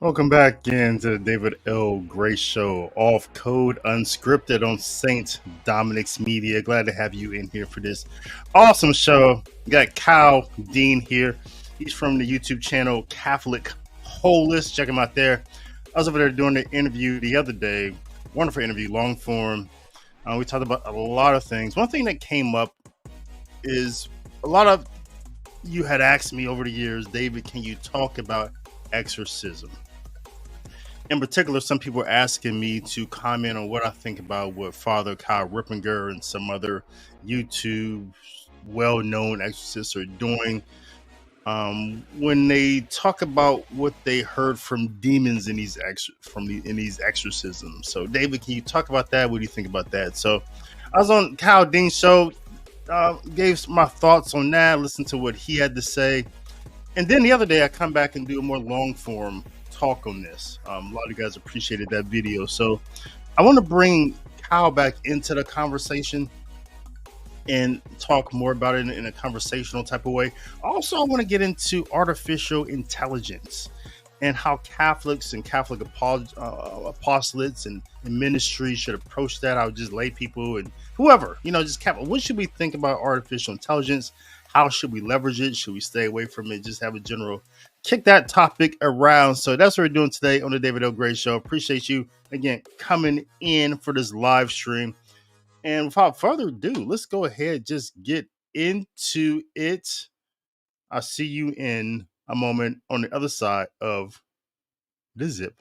Welcome back again to the David L. Gray Show, Off Code Unscripted on Saint Dominic's Media. Glad to have you in here for this awesome show. We got Kyle Dean here. He's from the YouTube channel Catholic Holist. Check him out there. I was over there doing the interview the other day. Wonderful interview, long form. We talked about a lot of things. One thing that came up is a lot of you had asked me over the years, David, can you talk about exorcism? In particular, some people are asking me to comment on what I think about what Father Kyle Ripperger and some other YouTube well-known exorcists are doing when they talk about what they heard from demons in these exorcisms. So, David, can you talk about that? What do you think about that? So, I was on Kyle Dean's show, gave my thoughts on that, listened to what he had to say, and then the other day I come back and do a more long-form talk on this. A lot of you guys appreciated that video, so I want to bring Kyle back into the conversation and talk more about it in a conversational type of way. Also, I want to get into artificial intelligence and how Catholics and Catholic apostolates and ministries should approach that. I would just lay people and whoever, just Catholic. What should we think about artificial intelligence? How should we leverage it? Should we stay away from it? Just have a general kick that topic around. So that's what we're doing today on the David L. Gray Show. Appreciate you again coming in for this live stream. And without further ado, let's go ahead, just get into it. I'll see you in a moment on the other side of the zip.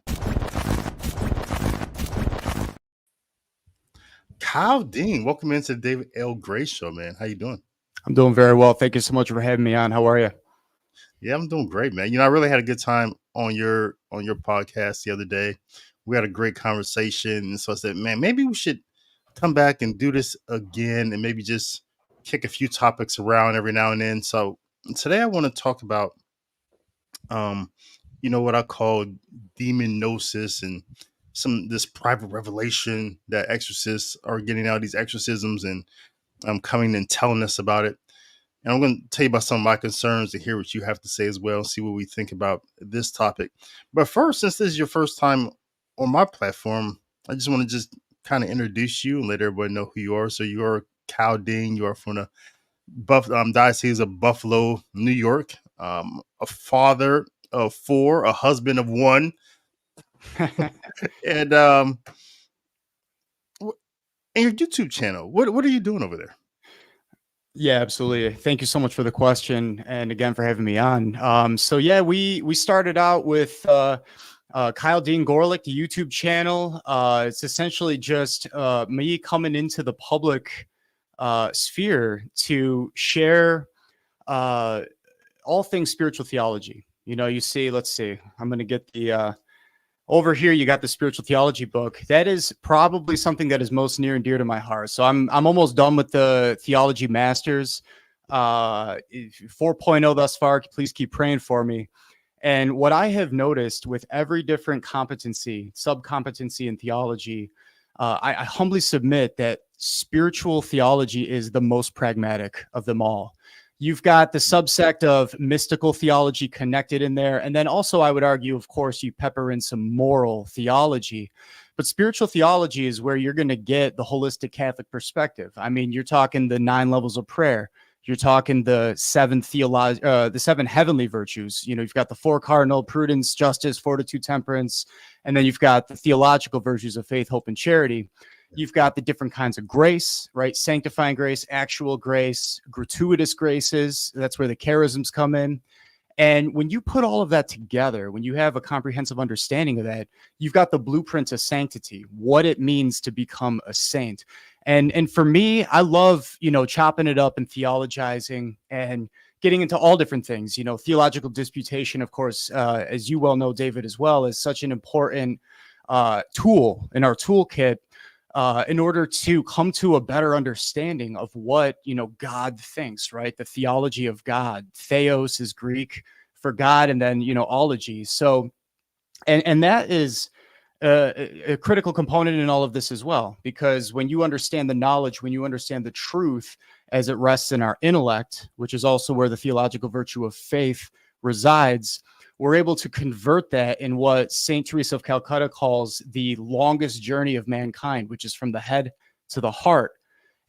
Kyle Dean, welcome into the David L. Gray Show, man. How you doing? I'm doing very well. Thank you so much for having me on. How are you? Yeah, I'm doing great, man. I really had a good time on your podcast the other day. We had a great conversation, and so I said, man, maybe we should come back and do this again, and maybe just kick a few topics around every now and then. So today, I want to talk about, what I call demon gnosis and this private revelation that exorcists are getting out of these exorcisms and coming and telling us about it. And I'm going to tell you about some of my concerns to hear what you have to say as well, see what we think about this topic. But first, since this is your first time on my platform, I just want to just kind of introduce you and let everybody know who you are. So you are Kyle Dean. You are from the Diocese of Buffalo, New York, a father of 4, a husband of 1. And your YouTube channel, what are you doing over there? Yeah, absolutely. Thank you so much for the question, and again for having me on. So yeah, we started out with Kyle Dean Gorlick, the YouTube channel. It's essentially just me coming into the public sphere to share all things spiritual theology. You see, let's see, I'm going to get the over here, you got the spiritual theology book. That is probably something that is most near and dear to my heart. So I'm almost done with the theology masters, 4.0 thus far. Please keep praying for me. And what I have noticed with every different competency, sub-competency in theology, I humbly submit that spiritual theology is the most pragmatic of them all. You've got the subsect of mystical theology connected in there. And then also, I would argue, of course, you pepper in some moral theology. But spiritual theology is where you're going to get the holistic Catholic perspective. I mean, you're talking the 9 levels of prayer. You're talking the 7 heavenly virtues. You've got the 4 cardinal: prudence, justice, fortitude, temperance. And then you've got the theological virtues of faith, hope, and charity. You've got the different kinds of grace, right? Sanctifying grace, actual grace, gratuitous graces. That's where the charisms come in. And when you put all of that together, when you have a comprehensive understanding of that, you've got the blueprint of sanctity, what it means to become a saint. And for me, I love, chopping it up and theologizing and getting into all different things. Theological disputation, of course, as you well know, David, as well, is such an important tool in our toolkit. In order to come to a better understanding of what, God thinks, right? The theology of God. Theos is Greek for God, and then, ology. So, and that is a critical component in all of this as well, because when you understand the knowledge, when you understand the truth as it rests in our intellect, which is also where the theological virtue of faith resides, we're able to convert that in what Saint Teresa of Calcutta calls the longest journey of mankind, which is from the head to the heart.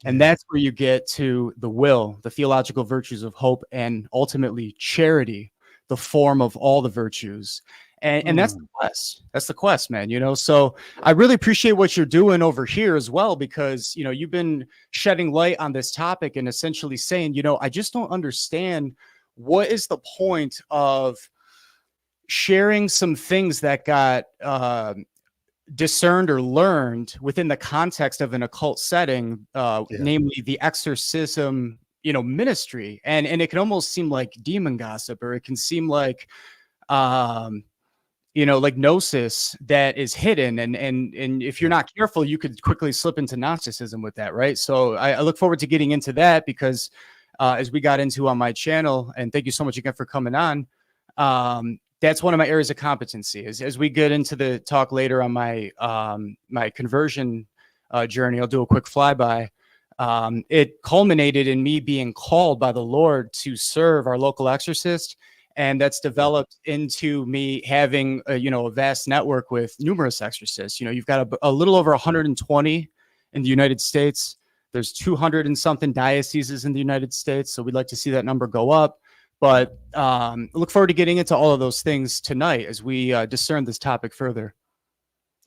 And that's where you get to the will, the theological virtues of hope, and ultimately charity, the form of all the virtues. And that's the quest. That's the quest, man. So I really appreciate what you're doing over here as well, because, you've been shedding light on this topic and essentially saying, I just don't understand what is the point of sharing some things that got discerned or learned within the context of an occult setting, namely the exorcism, ministry. And it can almost seem like demon gossip, or it can seem like, like Gnosis that is hidden. And if you're not careful, you could quickly slip into Gnosticism with that. Right. So I look forward to getting into that, because as we got into on my channel, and thank you so much again for coming on. That's one of my areas of competency. As we get into the talk later on my my conversion journey, I'll do a quick flyby. It culminated in me being called by the Lord to serve our local exorcist, and that's developed into me having a vast network with numerous exorcists. You've got a little over 120 in the United States. There's 200 and something dioceses in the United States, so we'd like to see that number go up. But look forward to getting into all of those things tonight as we discern this topic further.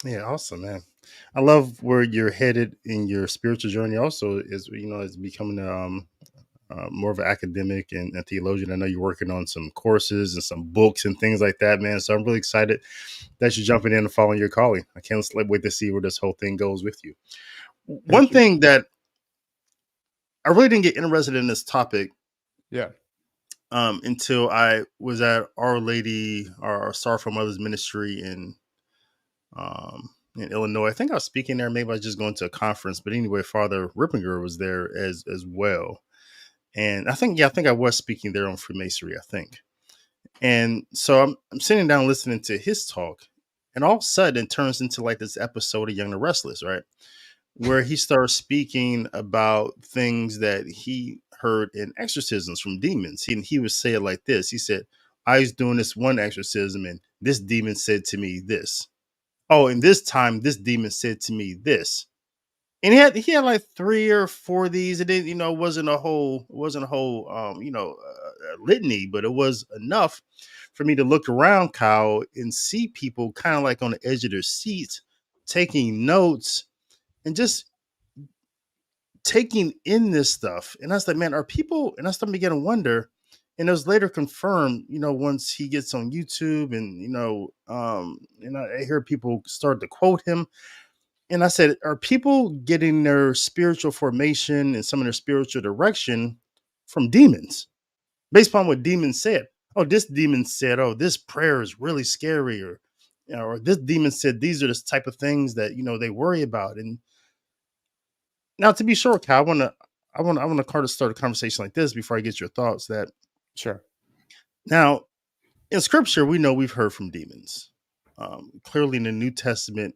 Yeah, awesome, man. I love where you're headed in your spiritual journey. Also, is is becoming more of an academic and a theologian. I know you're working on some courses and some books and things like that, man. So I'm really excited that you're jumping in and following your calling. I can't wait to see where this whole thing goes with you. One thing that I really didn't get interested in this topic, until I was at Our Lady, our Sorrowful Mothers Ministry in Illinois. I think I was speaking there. Maybe I was just going to a conference, but anyway, Father Ripperger was there as well. And I think I was speaking there on Freemasonry, I think. And so I'm sitting down listening to his talk, and all of a sudden it turns into like this episode of Young and Restless, right? Where he starts speaking about things that he heard in exorcisms from demons. He would say it like this. He said, I was doing this one exorcism and this demon said to me this. Oh, and this time this demon said to me this. And he had like 3 or 4 of these. It didn't, it wasn't a whole litany, but it was enough for me to look around, Kyle, and see people kind of like on the edge of their seats, taking notes and just taking in this stuff. And I was like, man, are people, and I started to begin to wonder, and it was later confirmed, once he gets on YouTube and, I hear people start to quote him. And I said, are people getting their spiritual formation and some of their spiritual direction from demons based upon what demons said? Oh, this demon said, oh, this prayer is really scary, or this demon said, these are the type of things that, they worry about. And now, to be sure, Cal, I want to start a conversation like this before I get your thoughts. That sure. Now, in Scripture, we know we've heard from demons, clearly in the New Testament,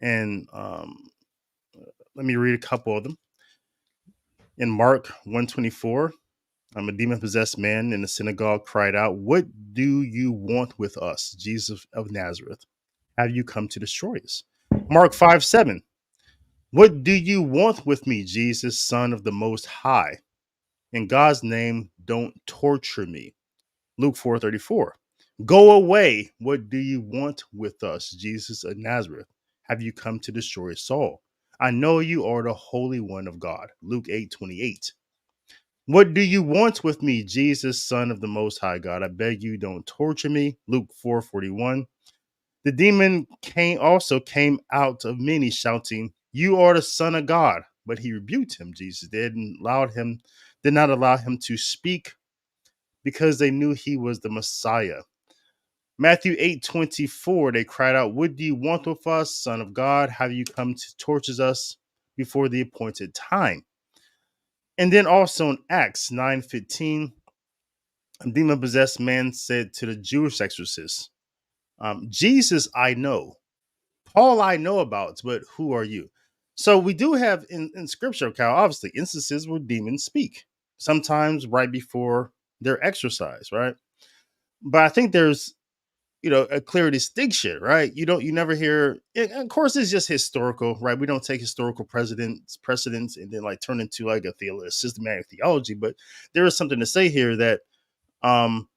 and let me read a couple of them. In Mark 1:24, a demon-possessed man in the synagogue cried out, "What do you want with us, Jesus of Nazareth? Have you come to destroy us?" Mark 5:7. "What do you want with me, Jesus, Son of the Most High? In God's name, don't torture me." Luke 4:34. "Go away. What do you want with us, Jesus of Nazareth? Have you come to destroy us all? I know you are the Holy One of God." Luke 8:28. "What do you want with me, Jesus, Son of the Most High God? I beg you, don't torture me." Luke 4:41. The demon came out of many, shouting, "You are the Son of God." But he rebuked him. Jesus did not allow him to speak, because they knew he was the Messiah. Matthew 8:24, they cried out, "What do you want with us, Son of God? Have you come to torture us before the appointed time?" And then also in Acts 9:15, a demon-possessed man said to the Jewish exorcist, "Jesus I know, Paul I know about, but who are you?" So we do have in Scripture, Cal, obviously instances where demons speak, sometimes right before their exercise, right? but I think there's, a clear distinction, right? You never hear, of course, it's just historical, right? We don't take historical precedents and then like turn into like a systematic theology. But there is something to say here that um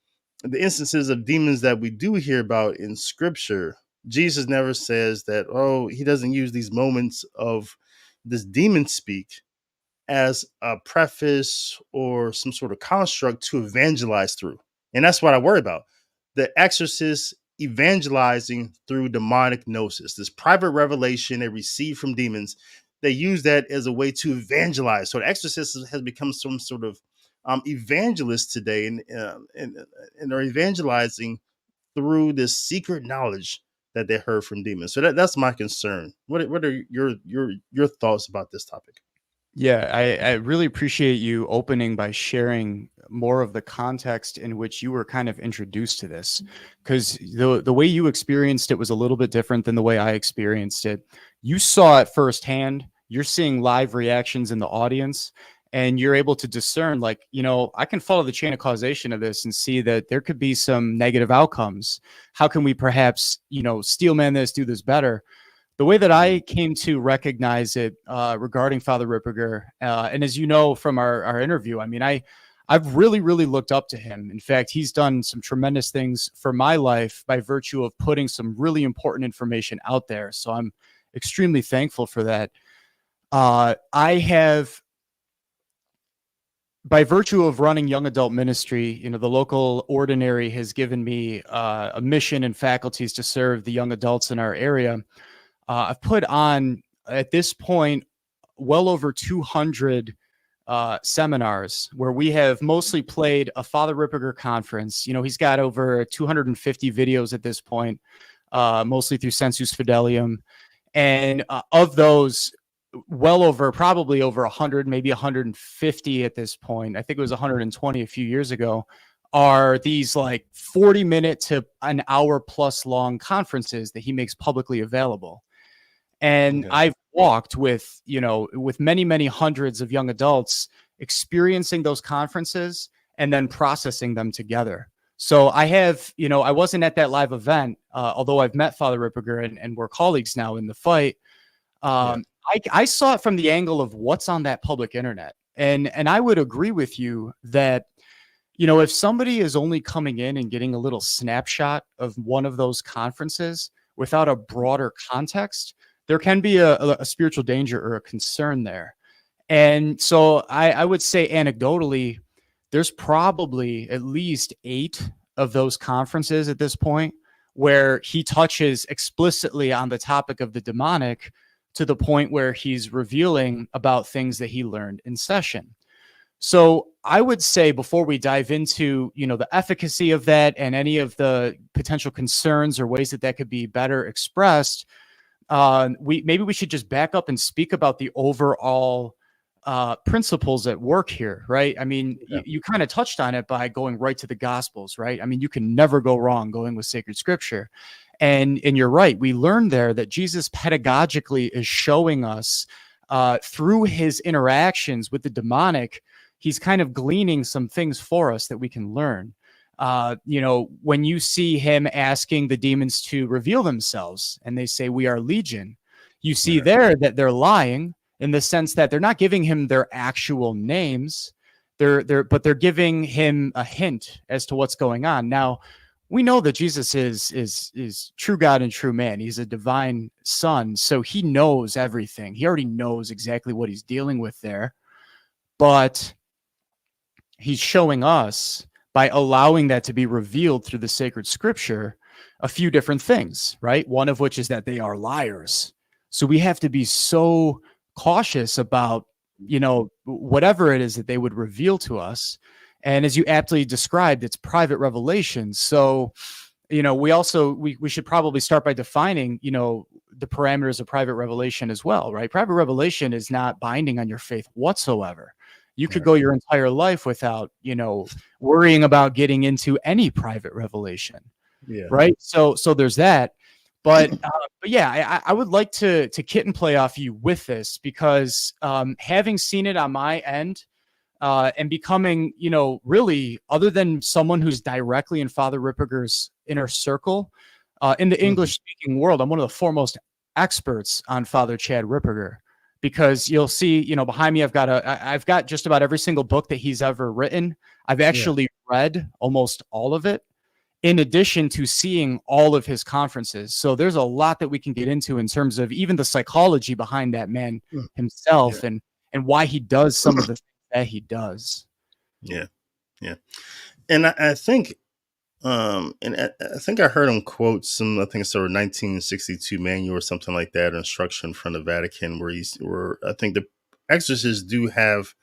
the instances of demons that we do hear about in scripture, Jesus never says that, oh, he doesn't use these moments of this demon speak as a preface or some sort of construct to evangelize through. And that's what I worry about. The exorcists evangelizing through demonic gnosis, this private revelation they receive from demons. They use that as a way to evangelize. So the exorcist has become some sort of evangelist today, and are evangelizing through this secret knowledge that they heard from demons. So that's my concern. What are your thoughts about this topic? Yeah, I really appreciate you opening by sharing more of the context in which you were kind of introduced to this, because the way you experienced it was a little bit different than the way I experienced it. You saw it firsthand. You're seeing live reactions in the audience, and you're able to discern, like, I can follow the chain of causation of this and see that there could be some negative outcomes. How can we perhaps, steel man this, do this better? The way that I came to recognize it regarding Father Ripperger, and as you know from our interview, I mean, I've really, really looked up to him. In fact, he's done some tremendous things for my life by virtue of putting some really important information out there. So I'm extremely thankful for that. I have, by virtue of running young adult ministry, the local ordinary has given me a mission and faculties to serve the young adults in our area. I've put on, at this point, well over 200 seminars where we have mostly played a Father Ripperger conference. He's got over 250 videos at this point, mostly through Sensus Fidelium. And of those, probably over 100, maybe 150 at this point, I think it was 120 a few years ago, are these like 40-minute to an hour plus long conferences that he makes publicly available. And okay. I've walked with many, many hundreds of young adults experiencing those conferences and then processing them together. So I have, I wasn't at that live event, although I've met Father Ripperger and we're colleagues now in the fight. I saw it from the angle of what's on that public internet. And I would agree with you that, if somebody is only coming in and getting a little snapshot of one of those conferences without a broader context, there can be a spiritual danger or a concern there. And so I would say anecdotally, there's probably at least 8 of those conferences at this point where he touches explicitly on the topic of the demonic to the point where he's revealing about things that he learned in session. So I would say, before we dive into, the efficacy of that and any of the potential concerns or ways that could be better expressed, we should just back up and speak about the overall principles at work here, right? I mean, you kind of touched on it by going right to the Gospels, right? I mean, you can never go wrong going with sacred scripture. And you're right. We learned there that Jesus pedagogically is showing us through his interactions with the demonic, he's kind of gleaning some things for us that we can learn. When you see him asking the demons to reveal themselves and they say, "We are legion," you see there that they're lying in the sense that they're not giving him their actual names. But they're giving him a hint as to what's going on. Now, we know that Jesus is true God and true man. He's a divine son. So he knows everything. He already knows exactly what he's dealing with there. But he's showing us, by allowing that to be revealed through the sacred scripture, a few different things, right? One of which is that they are liars. So we have to be so cautious about, whatever it is that they would reveal to us. And as you aptly described, it's private revelation. So, we should probably start by defining, the parameters of private revelation as well, right? Private revelation is not binding on your faith whatsoever. You could go your entire life without, worrying about getting into any private revelation. Yeah. Right. So there's that. But yeah, I would like to kit and play off you with this, because having seen it on my end, and becoming, really, other than someone who's directly in Father Ripperger's inner circle, in the English speaking world, I'm one of the foremost experts on Father Chad Ripperger, because you'll see, behind me, I've got just about every single book that he's ever written. I've actually read almost all of it, in addition to seeing all of his conferences. So there's a lot that we can get into in terms of even the psychology behind that man himself, and why he does some of the things that he does. Yeah. And I think, and I think I heard him quote I think it's a 1962 manual or something like that, instruction from the Vatican, where I think the exorcists do have,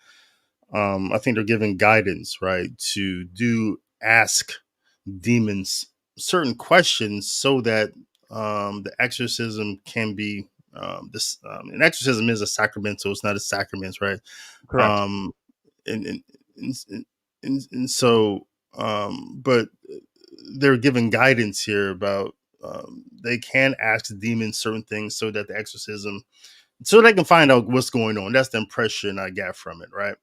I think they're given guidance, right, to ask demons certain questions so that the exorcism can be an exorcism is a sacramental, it's not a sacrament, right? Correct. And so but they're given guidance here about they can ask demons certain things so that the exorcism, so they can find out what's going on. That's the impression I got from it, right?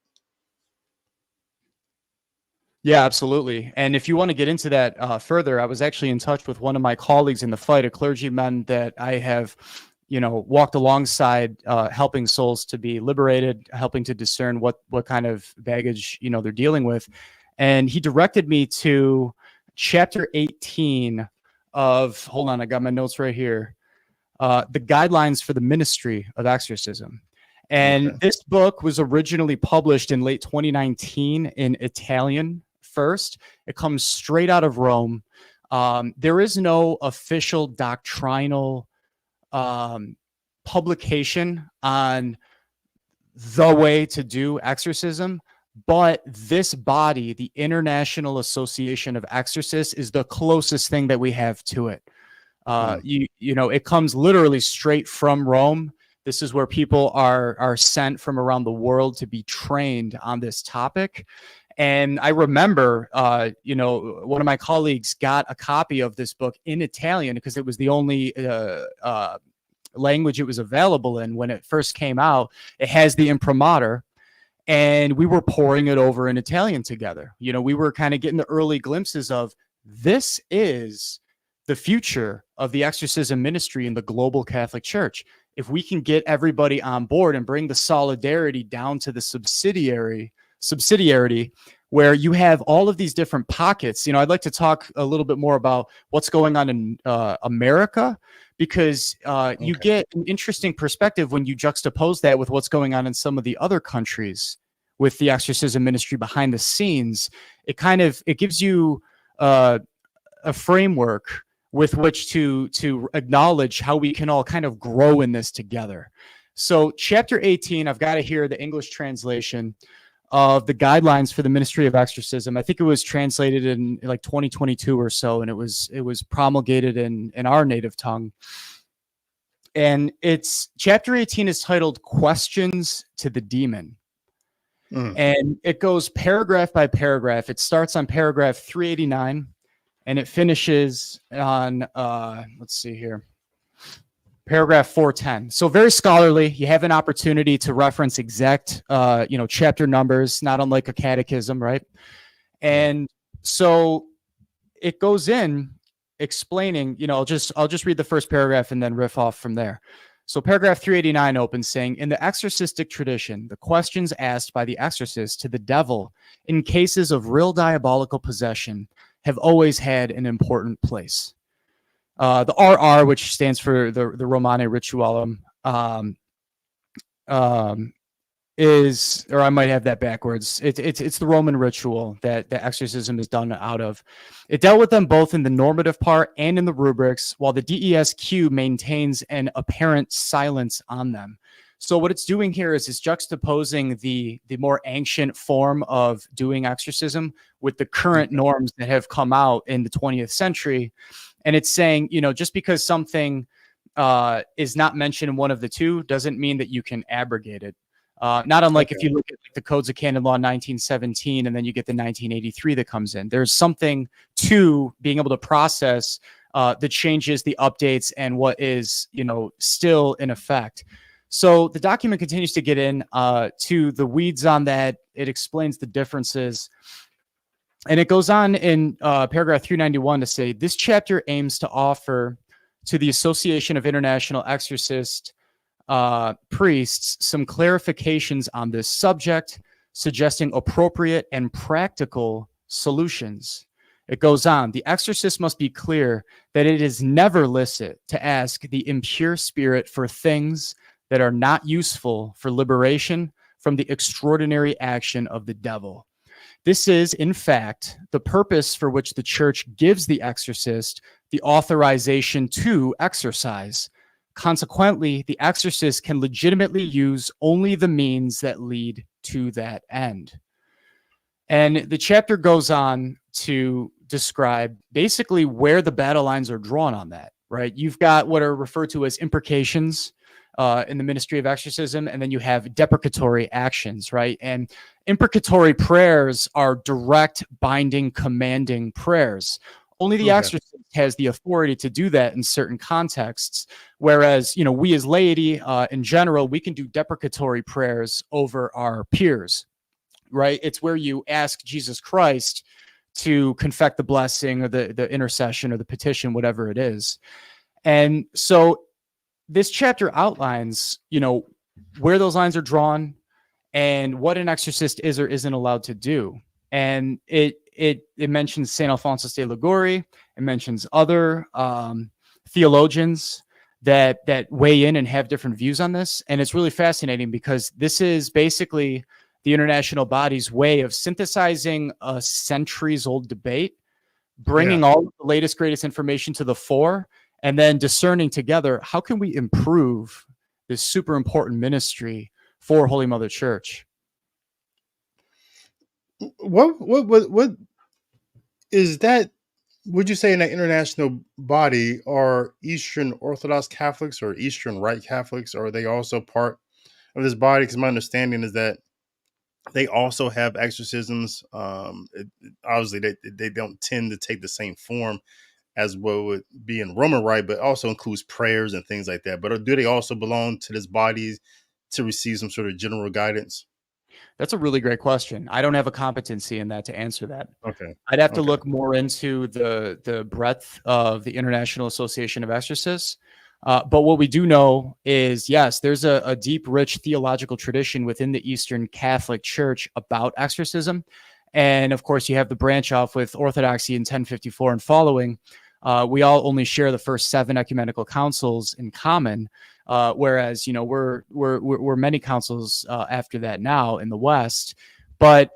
Yeah, absolutely. And if you want to get into that further, I was actually in touch with one of my colleagues in the fight, a clergyman that I have, walked alongside, helping souls to be liberated, helping to discern what kind of baggage, they're dealing with. And he directed me to chapter 18 of, hold on, I got my notes right here, the guidelines for the Ministry of Exorcism. And this book was originally published in late 2019 in Italian first. It comes straight out of Rome. There is no official doctrinal publication on the way to do exorcism, but this body, the International Association of Exorcists, is the closest thing that we have to it. It comes literally straight from Rome. This is where people are sent from around the world to be trained on this topic. And I remember, one of my colleagues got a copy of this book in Italian because it was the only language it was available in when it first came out. It has the imprimatur, and we were pouring it over in Italian together. We were kind of getting the early glimpses of this is the future of the exorcism ministry in the global Catholic Church. If we can get everybody on board and bring the solidarity down to the subsidiarity, where you have all of these different pockets. I'd like to talk a little bit more about what's going on in America, because you get an interesting perspective when you juxtapose that with what's going on in some of the other countries with the exorcism ministry behind the scenes. It gives you a framework with which to acknowledge how we can all kind of grow in this together. So chapter 18, I've got it here, the English translation of the guidelines for the Ministry of Exorcism. I think it was translated in like 2022 or so, and it was promulgated in our native tongue. And it's chapter 18 is titled Questions to the Demon. And it goes paragraph by paragraph. It starts on paragraph 389 and it finishes on, let's see here, paragraph 410. So very scholarly. You have an opportunity to reference exact, chapter numbers, not unlike a catechism, right? And so it goes in explaining, I'll just read the first paragraph and then riff off from there. So paragraph 389 opens saying, in the exorcistic tradition, the questions asked by the exorcist to the devil in cases of real diabolical possession have always had an important place. The RR, which stands for the Romane Ritualum, is, or I might have that backwards. It's the Roman ritual that the exorcism is done out of. It dealt with them both in the normative part and in the rubrics, while the DESQ maintains an apparent silence on them. So what it's doing here is it's juxtaposing the more ancient form of doing exorcism with the current norms that have come out in the 20th century. And it's saying, just because something is not mentioned in one of the two doesn't mean that you can abrogate it. Not unlike if you look at the Codes of Canon Law 1917, and then you get the 1983 that comes in. There's something to being able to process the changes, the updates, and what is, still in effect. So the document continues to get in to the weeds on that. It explains the differences. And it goes on in paragraph 391 to say, this chapter aims to offer to the Association of International Exorcist priests some clarifications on this subject, suggesting appropriate and practical solutions. It goes on, the exorcist must be clear that it is never licit to ask the impure spirit for things that are not useful for liberation from the extraordinary action of the devil. This is, in fact, the purpose for which the church gives the exorcist the authorization to exorcise. Consequently, the exorcist can legitimately use only the means that lead to that end. And the chapter goes on to describe basically where the battle lines are drawn on that, right? You've got what are referred to as imprecations in the Ministry of Exorcism, and then you have deprecatory actions, right? And imprecatory prayers are direct, binding, commanding prayers. Only the exorcist has the authority to do that in certain contexts, whereas, we as laity, in general, we can do deprecatory prayers over our peers, right? It's where you ask Jesus Christ to confect the blessing or the intercession or the petition, whatever it is. And so this chapter outlines, where those lines are drawn and what an exorcist is or isn't allowed to do. And it mentions St. Alphonsus de Liguori. It mentions other theologians that weigh in and have different views on this. And it's really fascinating because this is basically the international body's way of synthesizing a centuries-old debate, bringing all of the latest, greatest information to the fore, and then discerning together, how can we improve this super important ministry for Holy Mother Church? What is that? Would you say in that international body are Eastern Orthodox Catholics or Eastern Rite Catholics? Or are they also part of this body? Because my understanding is that they also have exorcisms. Obviously, they don't tend to take the same form as what would be in Roman Rite, but also includes prayers and things like that. But do they also belong to this body to receive some sort of general guidance? That's a really great question. I don't have a competency in that to answer that. Okay. I'd have to look more into the breadth of the International Association of Exorcists. But what we do know is, yes, there's a deep, rich theological tradition within the Eastern Catholic Church about exorcism. And of course, you have the branch off with Orthodoxy in 1054 and following. We all only share the first 7 ecumenical councils in common, whereas we're many councils after that now in the West. But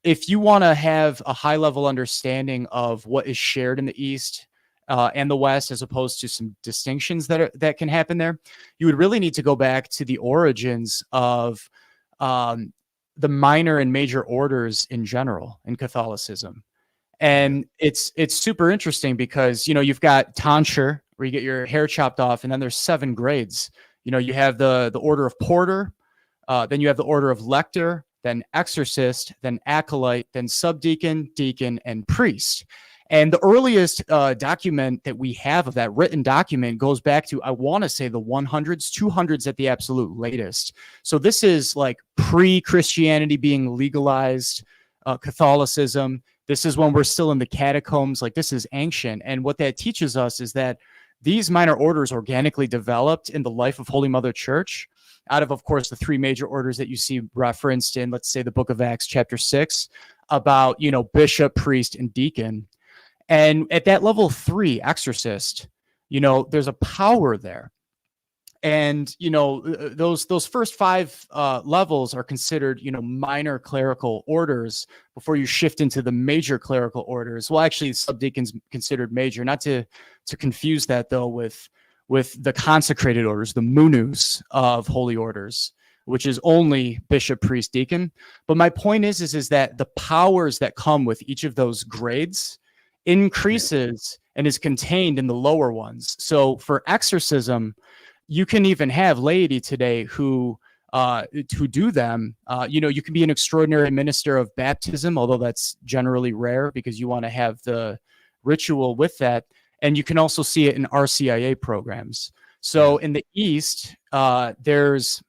if you want to have a high level understanding of what is shared in the East and the West, as opposed to some distinctions that can happen there, you would really need to go back to the origins of the minor and major orders in general in Catholicism. And it's super interesting because, you've got tonsure, where you get your hair chopped off, and then there's 7 grades. You have the order of porter, then you have the order of lector, then exorcist, then acolyte, then subdeacon, deacon, and priest. And the earliest document that we have of that written document goes back to, I want to say, the 100s, 200s at the absolute latest. So this is like pre-Christianity being legalized, Catholicism. This is when we're still in the catacombs. Like, this is ancient. And what that teaches us is that these minor orders organically developed in the life of Holy Mother Church out of course, the 3 major orders that you see referenced in, let's say, the book of Acts, chapter 6, about, bishop, priest, and deacon. And at that level 3, exorcist, there's a power there. And, those first 5 levels are considered, minor clerical orders before you shift into the major clerical orders. Well, actually, subdeacon's considered major, not to confuse that, though, with the consecrated orders, the munus of holy orders, which is only bishop, priest, deacon. But my point is that the powers that come with each of those grades increases and is contained in the lower ones. So for exorcism, you can even have laity today who do them. You can be an extraordinary minister of baptism, although that's generally rare because you want to have the ritual with that. And you can also see it in RCIA programs. So in the East, there's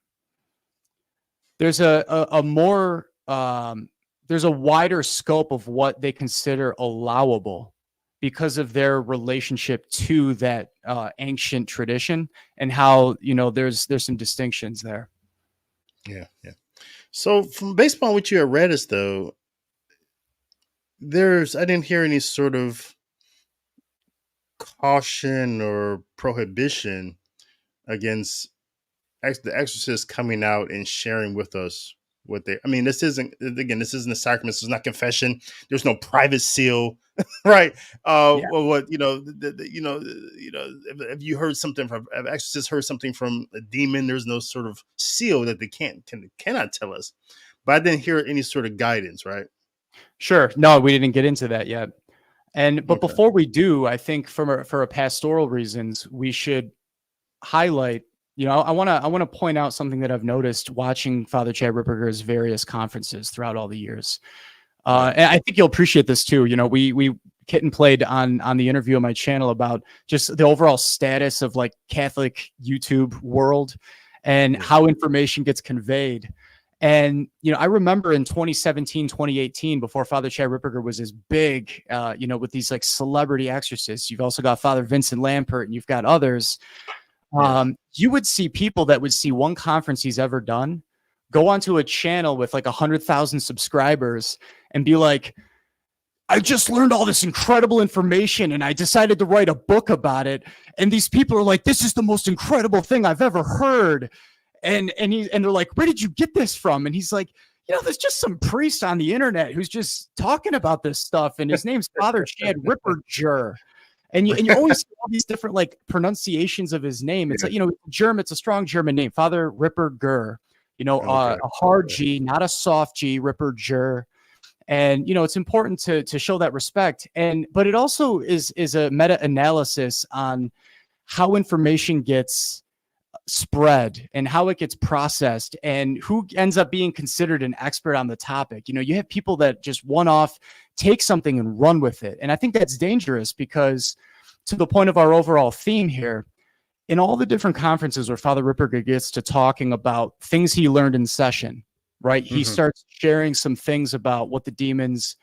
a more there's a wider scope of what they consider allowable because of their relationship to that ancient tradition, and how, there's some distinctions there. Yeah. So based on what you had read us, though, I didn't hear any sort of caution or prohibition against the exorcist coming out and sharing with us what they. I mean, this isn't a sacrament. This is not confession. There's no private seal, right? Yeah. Or what if you heard something from if exorcist heard something from a demon, there's no sort of seal that they cannot tell us. But I didn't hear any sort of guidance, right? Sure. No, we didn't get into that yet. But Okay. before we do, I think for a pastoral reasons, we should highlight. I want to point out something that I've noticed watching Father Chad Ripperger's various conferences throughout all the years. And I think you'll appreciate this too. We kit and played on the interview on my channel about just the overall status of like Catholic YouTube world and how information gets conveyed. And, I remember in 2017, 2018, before Father Chad Ripperger was as big, with these like celebrity exorcists, you've also got Father Vincent Lampert and you've got others. You would see people that would see one conference he's ever done go onto a channel with like 100,000 subscribers and be like, I just learned all this incredible information and I decided to write a book about it. And these people are like, this is the most incredible thing I've ever heard. And they're like, where did you get this from? And he's like, there's just some priest on the internet who's just talking about this stuff. And his name's Father Chad Ripperger. And you always see all these different like pronunciations of his name. It's like, German, it's a strong German name, Father Ripperger, a hard G, not a soft G, Ripperger. And, it's important to show that respect. But it also is a meta-analysis on how information gets spread and how it gets processed and who ends up being considered an expert on the topic. You have people that just one-off take something and run with it. And I think that's dangerous because, to the point of our overall theme here, in all the different conferences where Father Ripperger gets to talking about things he learned in session, right? He starts sharing some things about what the demons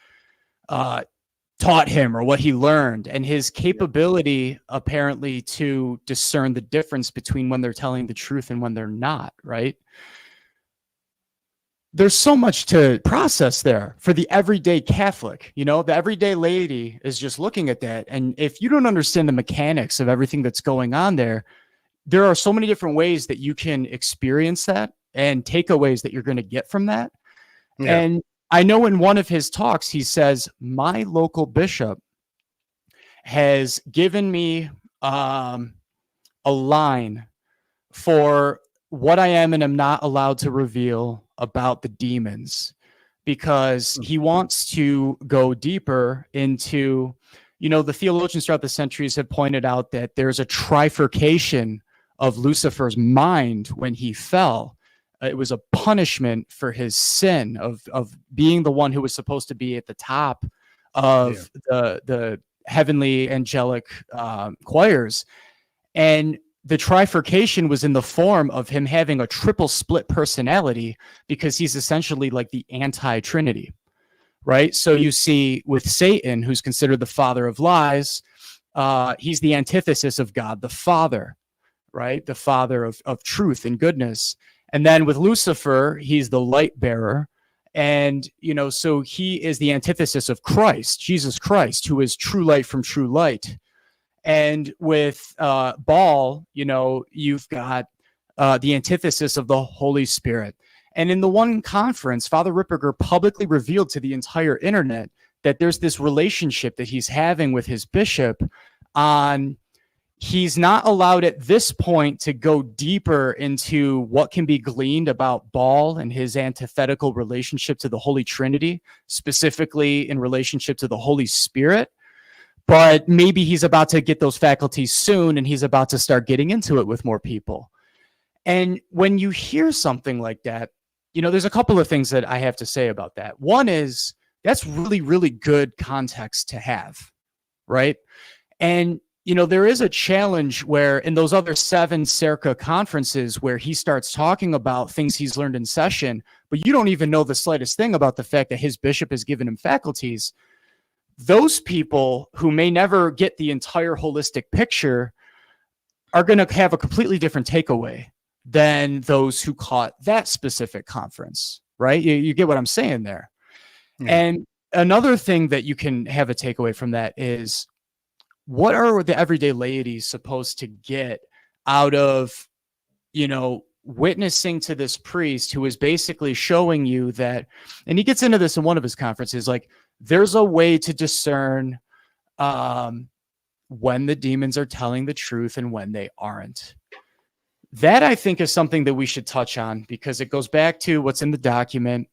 taught him or what he learned, and his capability apparently to discern the difference between when they're telling the truth and when they're not, right? There's so much to process there for the everyday Catholic. The everyday laity is just looking at that. And if you don't understand the mechanics of everything that's going on there are so many different ways that you can experience that and takeaways that you're going to get from that. Yeah. And I know in one of his talks, he says, my local bishop has given me a line for what I am and am not allowed to reveal about the demons, because he wants to go deeper into, the theologians throughout the centuries have pointed out that there's a trifurcation of Lucifer's mind when he fell. It was a punishment for his sin of being the one who was supposed to be at the top of the heavenly angelic choirs. And the trifurcation was in the form of him having a triple split personality, because he's essentially like the anti-Trinity, right? So you see with Satan, who's considered the father of lies, he's the antithesis of God the Father, right? The father of truth and goodness. And then with Lucifer, he's the light bearer. And, so he is the antithesis of Christ, Jesus Christ, who is true light from true light. And with Baal, you've got the antithesis of the Holy Spirit. And in the one conference, Father Ripperger publicly revealed to the entire internet that there's this relationship that he's having with his bishop on. He's not allowed at this point to go deeper into what can be gleaned about Baal and his antithetical relationship to the Holy Trinity, specifically in relationship to the Holy Spirit. But maybe he's about to get those faculties soon, and he's about to start getting into it with more people. And when you hear something like that, there's a couple of things that I have to say about that. One is that's really, really good context to have, right? And there is a challenge where in those other 7 Cerca conferences where he starts talking about things he's learned in session, but you don't even know the slightest thing about the fact that his bishop has given him faculties. Those people who may never get the entire holistic picture are going to have a completely different takeaway than those who caught that specific conference, right? You get what I'm saying there. Yeah. And another thing that you can have a takeaway from that is, what are the everyday laity supposed to get out of, witnessing to this priest who is basically showing you that, and he gets into this in one of his conferences, like there's a way to discern when the demons are telling the truth and when they aren't. That, I think, is something that we should touch on because it goes back to what's in the document.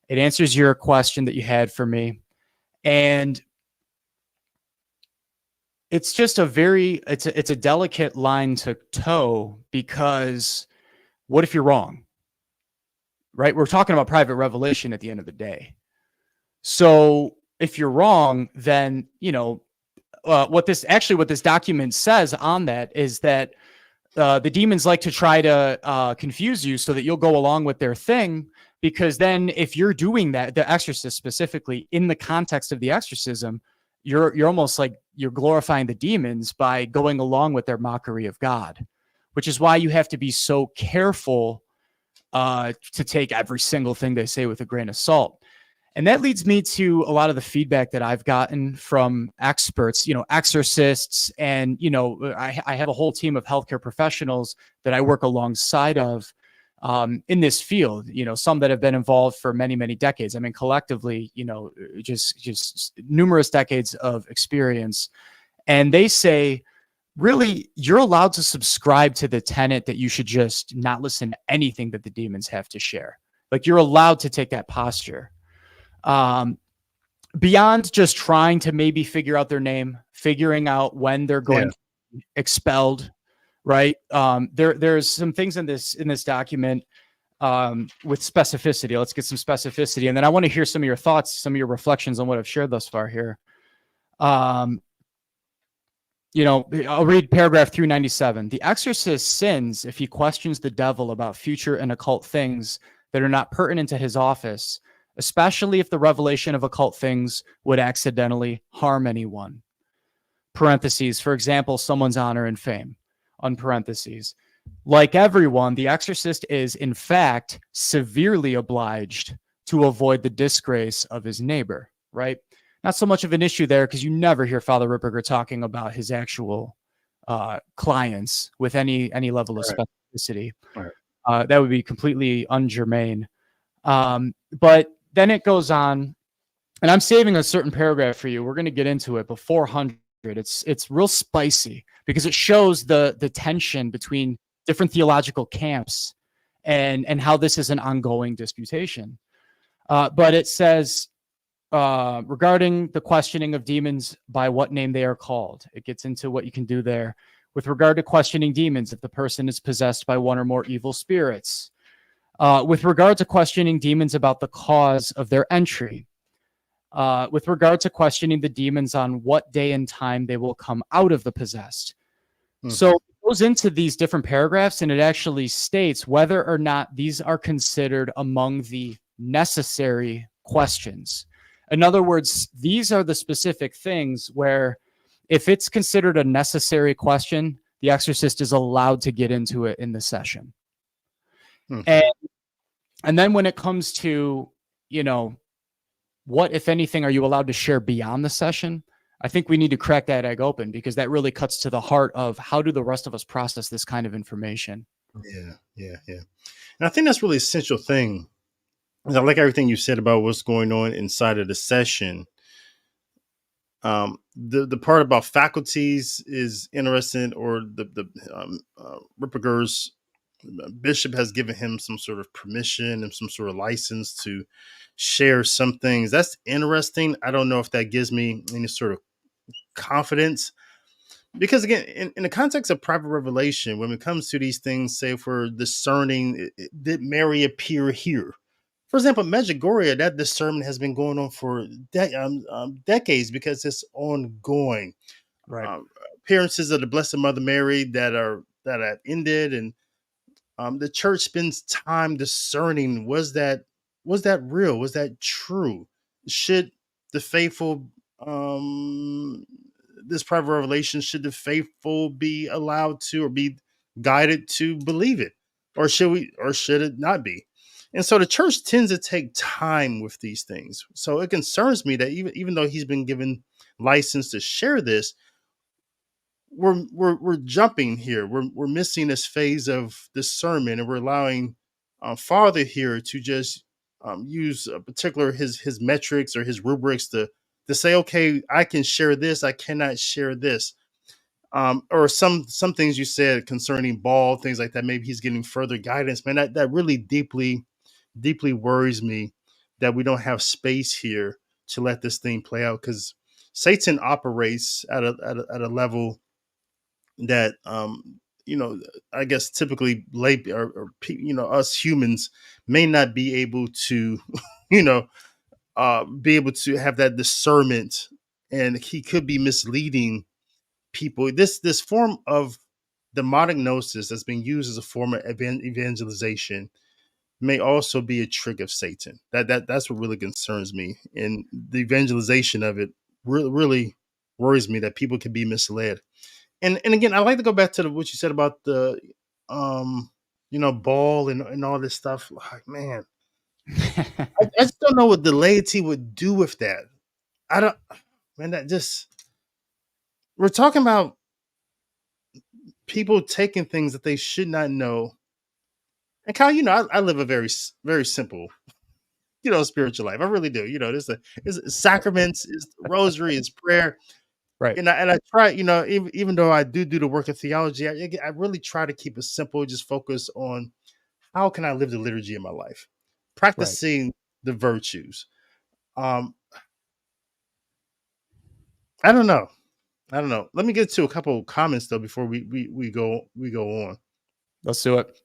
It answers your question that you had for me. And it's just it's a delicate line to toe, because what if you're wrong? Right? We're talking about private revelation at the end of the day. So if you're wrong, then, what this document says on that is that the demons like to try to confuse you so that you'll go along with their thing, because then if you're doing that, the exorcist specifically, in the context of the exorcism, you're almost like you're glorifying the demons by going along with their mockery of God, which is why you have to be so careful to take every single thing they say with a grain of salt. And that leads me to a lot of the feedback that I've gotten from experts, exorcists, and, I have a whole team of healthcare professionals that I work alongside of in this field, some that have been involved for many, many decades. I mean, collectively, just numerous decades of experience. And they say, really, you're allowed to subscribe to the tenet that you should just not listen to anything that the demons have to share. Like, you're allowed to take that posture. Beyond just trying to maybe figure out their name, figuring out when they're going to be expelled, right? There's some things in this document with specificity. Let's get some specificity, and then I want to hear some of your thoughts, some of your reflections on what I've shared thus far here. I'll read paragraph 397. The exorcist sins if he questions the devil about future and occult things that are not pertinent to his office, especially if the revelation of occult things would accidentally harm anyone. Parentheses, for example, someone's honor and fame. On parentheses. Like everyone, the exorcist is, in fact, severely obliged to avoid the disgrace of his neighbor, right? Not so much of an issue there, because you never hear Father Ripperger talking about his actual clients with any level of specificity. Right. That would be completely ungermane. But then it goes on, and I'm saving a certain paragraph for you. We're going to get into it, but 400, it's real spicy because it shows the tension between different theological camps and how this is an ongoing disputation. But it says, regarding the questioning of demons by what name they are called, it gets into what you can do there. With regard to questioning demons, if the person is possessed by one or more evil spirits. With regard to questioning demons about the cause of their entry. With regard to questioning the demons on what day and time they will come out of the possessed. Mm-hmm. So it goes into these different paragraphs, and it actually states whether or not these are considered among the necessary questions. In other words, these are the specific things where if it's considered a necessary question, the exorcist is allowed to get into it in the session. Mm-hmm. And then when it comes to, what, if anything, are you allowed to share beyond the session? I think we need to crack that egg open, because that really cuts to the heart of how do the rest of us process this kind of information. Yeah. And I think that's really essential thing. I like everything you said about what's going on inside of the session. The part about faculties is interesting, or the Ripperger's bishop has given him some sort of permission and some sort of license to share some things. That's interesting. I don't know if that gives me any sort of confidence, because again, in the context of private revelation, when it comes to these things, say if we're discerning, did Mary appear here? For example, Medjugorje, that discernment has been going on for decades, because it's ongoing. Right. appearances of the Blessed Mother Mary that have ended, and the church spends time discerning, was that real? Was that true? Should the faithful this private revelation, should the faithful be allowed to or be guided to believe it? Or should it not be? And so the church tends to take time with these things. So it concerns me that even though he's been given license to share this, we're jumping here. We're missing this phase of the sermon, and we're allowing Father here to just use a particular his metrics or his rubrics to say, okay, I can share this, I cannot share this. Or some things you said concerning ball, things like that. Maybe he's getting further guidance. Man, that really deeply worries me that we don't have space here to let this thing play out, because Satan operates at a level that I guess typically lay or us humans may not be able to you know be able to have that discernment, and he could be misleading people. This form of demonic gnosis that's being used as a form of evangelization may also be a trick of Satan. That's what really concerns me, and the evangelization of it really worries me that people can be misled. And again, I like to go back to what you said about the ball and all this stuff. Like, man, I just don't know what the laity would do with that. I don't, man. That just, we're talking about people taking things that they should not know. And Kyle, I live a very simple, spiritual life. I really do. It's sacraments, it's rosary, it's prayer. Right. And I try, even though I do the work of theology, I really try to keep it simple. Just focus on how can I live the liturgy in my life, Right. practicing the virtues. Um, I don't know. Let me get to a couple of comments though before we go on. Let's do it.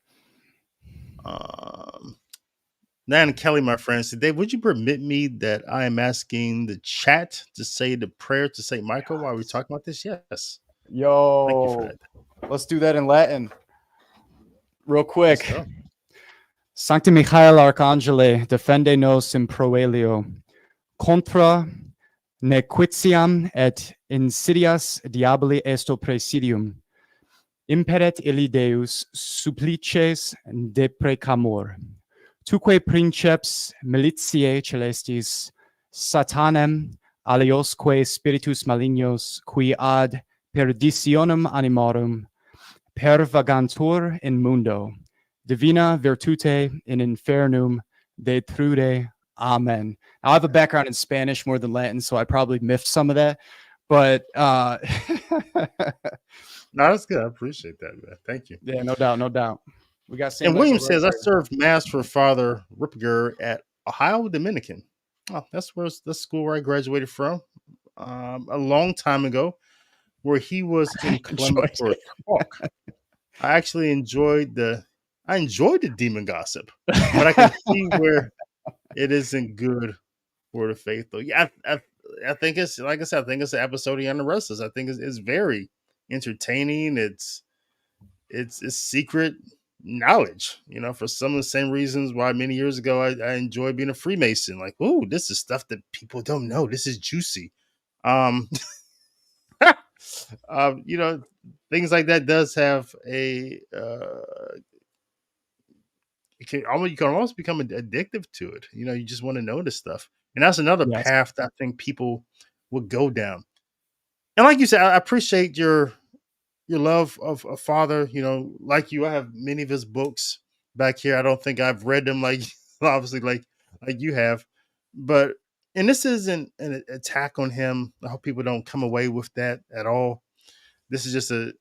Nan Kelly, my friend, said, Dave, would you permit me that I am asking the chat to say the prayer to Saint Michael while we're talking about this? Yes. Thank you for Yo, that. let's do that in Latin real quick. Let's go. Sancti Michael Arcangele, defende nos in proelio, contra nequitiam et insidias diaboli esto presidium. Imperet illi Deus supplices deprecamur. Tuque princeps militiae celestis Satanem aliosque spiritus malignos qui ad perditionem animorum pervagantur in mundo divina virtute in infernum detrude. Amen. Now, I have a background in Spanish more than Latin, so I probably miffed some of that, but No, that's good. I appreciate that, man. Thank you. yeah, no doubt. We got Saint And Michael William right says, I there. served Mass for Father Ripperger at Ohio Dominican. Oh, that's the school where I graduated from a long time ago, where he was in Columbus Enjoyed for a it. talk. I actually enjoyed the demon gossip, but I can see where it isn't good for the faithful. Yeah, I think it's, like I said, I think it's an episode on the Restless. I think it's very entertaining. It's secret knowledge, for some of the same reasons why many years ago I enjoyed being a Freemason. Like, oh, this is stuff that people don't know. This is juicy. Um, things like that does have a you can almost become addictive to it. You just want to know this stuff, and that's another Yes. path that I think people would go down. And like you said, I appreciate your love of a Father. Like you, I have many of his books back here. I don't think I've read them like obviously like you have, but and this isn't an attack on him. I hope people don't come away with that at all. This is just a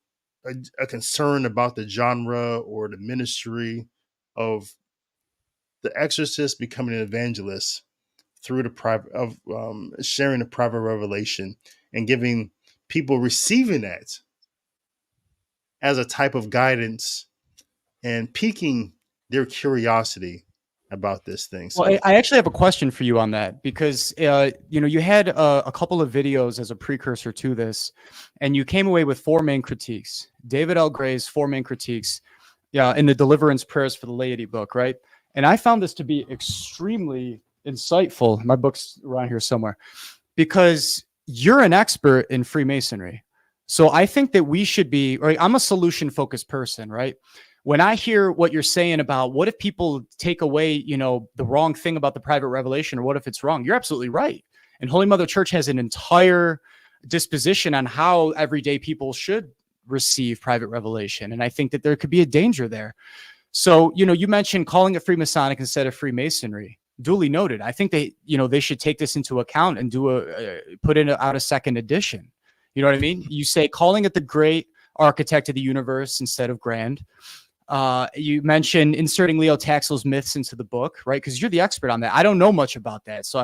concern about the genre or the ministry of the exorcist becoming an evangelist through the private of sharing the private revelation and giving people receiving that as a type of guidance and piquing their curiosity about this thing. So Well, I actually have a question for you on that because, you had a couple of videos as a precursor to this, and you came away with 4 main critiques. David L. Gray's 4 main critiques, in the Deliverance Prayers for the Laity book, right? And I found this to be extremely insightful. My book's around here somewhere, because you're an expert in Freemasonry. So I think that we should be, right? I'm a solution-focused person, right? When I hear what you're saying about what if people take away, the wrong thing about the private revelation, or what if it's wrong? You're absolutely right. And Holy Mother Church has an entire disposition on how everyday people should receive private revelation. And I think that there could be a danger there. So, you mentioned calling it Freemasonic instead of Freemasonry. Duly noted. I think they should take this into account and put out a second edition. You know what I mean? You say calling it the great architect of the universe instead of grand. You mentioned inserting Leo Taxil's myths into the book, right? Because you're the expert on that. I don't know much about that. So,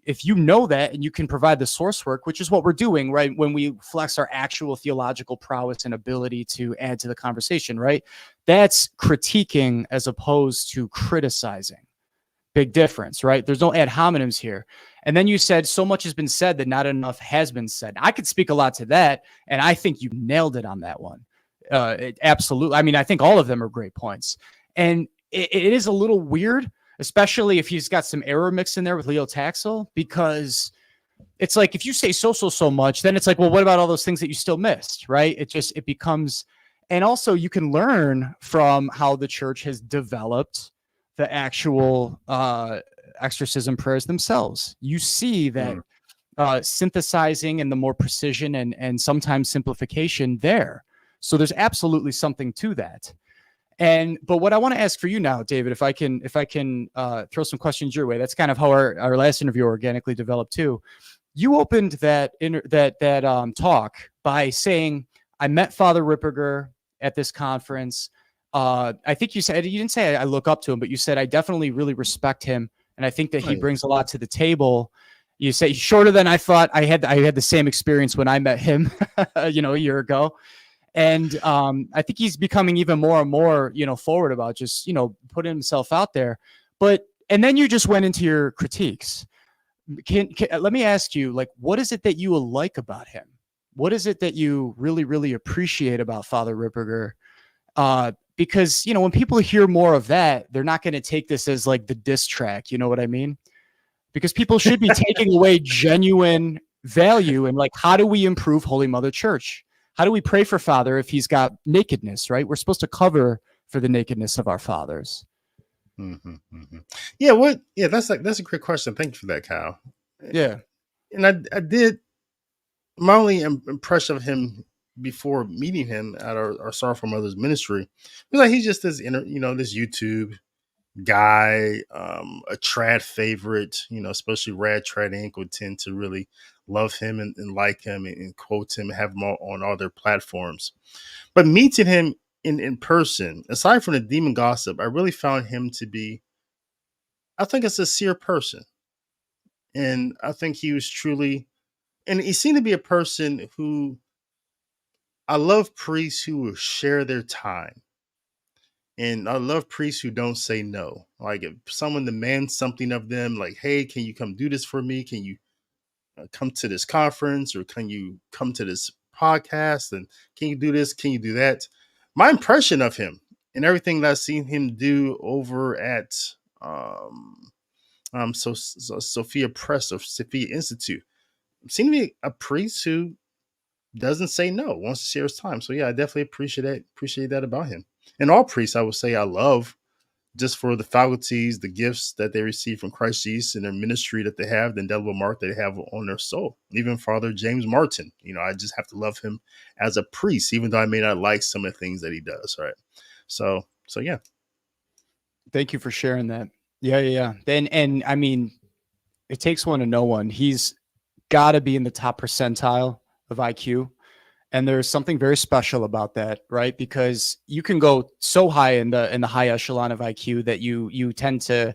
if you know that and you can provide the source work, which is what we're doing, right? When we flex our actual theological prowess and ability to add to the conversation, right? That's critiquing as opposed to criticizing. Big difference, right? There's no ad hominems here. And then you said so much has been said that not enough has been said. I could speak a lot to that, and I think you nailed it on that one. Absolutely. I mean, I think all of them are great points. And it is a little weird, especially if he's got some error mixed in there with Leo Taxil, because it's like, if you say so much, then it's like, well, what about all those things that you still missed, right? It becomes, and also you can learn from how the church has developed the actual exorcism prayers themselves. You see that synthesizing and the more precision and sometimes simplification there. So there's absolutely something to that. But what I want to ask for you now, David, if I can throw some questions your way, that's kind of how our last interview organically developed too. You opened that talk by saying, I met Father Ripperger at this conference. I think you didn't say I look up to him, but you said I definitely really respect him, and I think that he brings a lot to the table. You say shorter than I thought. I had the same experience when I met him, a year ago. And I think he's becoming even more and more, forward about just, putting himself out there. And then you just went into your critiques. Let me ask you, like, what is it that you like about him? What is it that you really, really appreciate about Father Ripperger? Because, when people hear more of that, they're not going to take this as like the diss track. You know what I mean? Because people should be taking away genuine value and like, how do we improve Holy Mother Church? How do we pray for Father if he's got nakedness, right? We're supposed to cover for the nakedness of our fathers. Mm-hmm, mm-hmm. Yeah, that's a great question. Thank you for that, Kyle. Yeah. And I did, my only impression of him before meeting him at our Sorrowful Mothers ministry was like, he's just this this YouTube guy, a trad favorite, especially Rad Trad Inc. would tend to really love him and like him and quote him and have him on all their platforms. But meeting him in person, aside from the demon gossip, I really found him to be, I think, a sincere person. And I think he was truly, and he seemed to be a person who, I love priests who will share their time. And I love priests who don't say no. Like if someone demands something of them, like, hey, can you come do this for me? Can you come to this conference, or can you come to this podcast? And can you do this? Can you do that? My impression of him and everything that I've seen him do over at Sophia Press or Sophia Institute seemed to be a priest who doesn't say no, wants to share his time. So yeah, I definitely appreciate that about him. And all priests, I would say, I love, just for the faculties, the gifts that they receive from Christ Jesus and their ministry that they have, the indelible mark that they have on their soul. Even Father James Martin, I just have to love him as a priest, even though I may not like some of the things that he does. Right. So yeah. Thank you for sharing that. Yeah. And I mean, it takes one to know one. He's got to be in the top percentile of IQ. And there's something very special about that, right? Because you can go so high in the high echelon of IQ that you tend to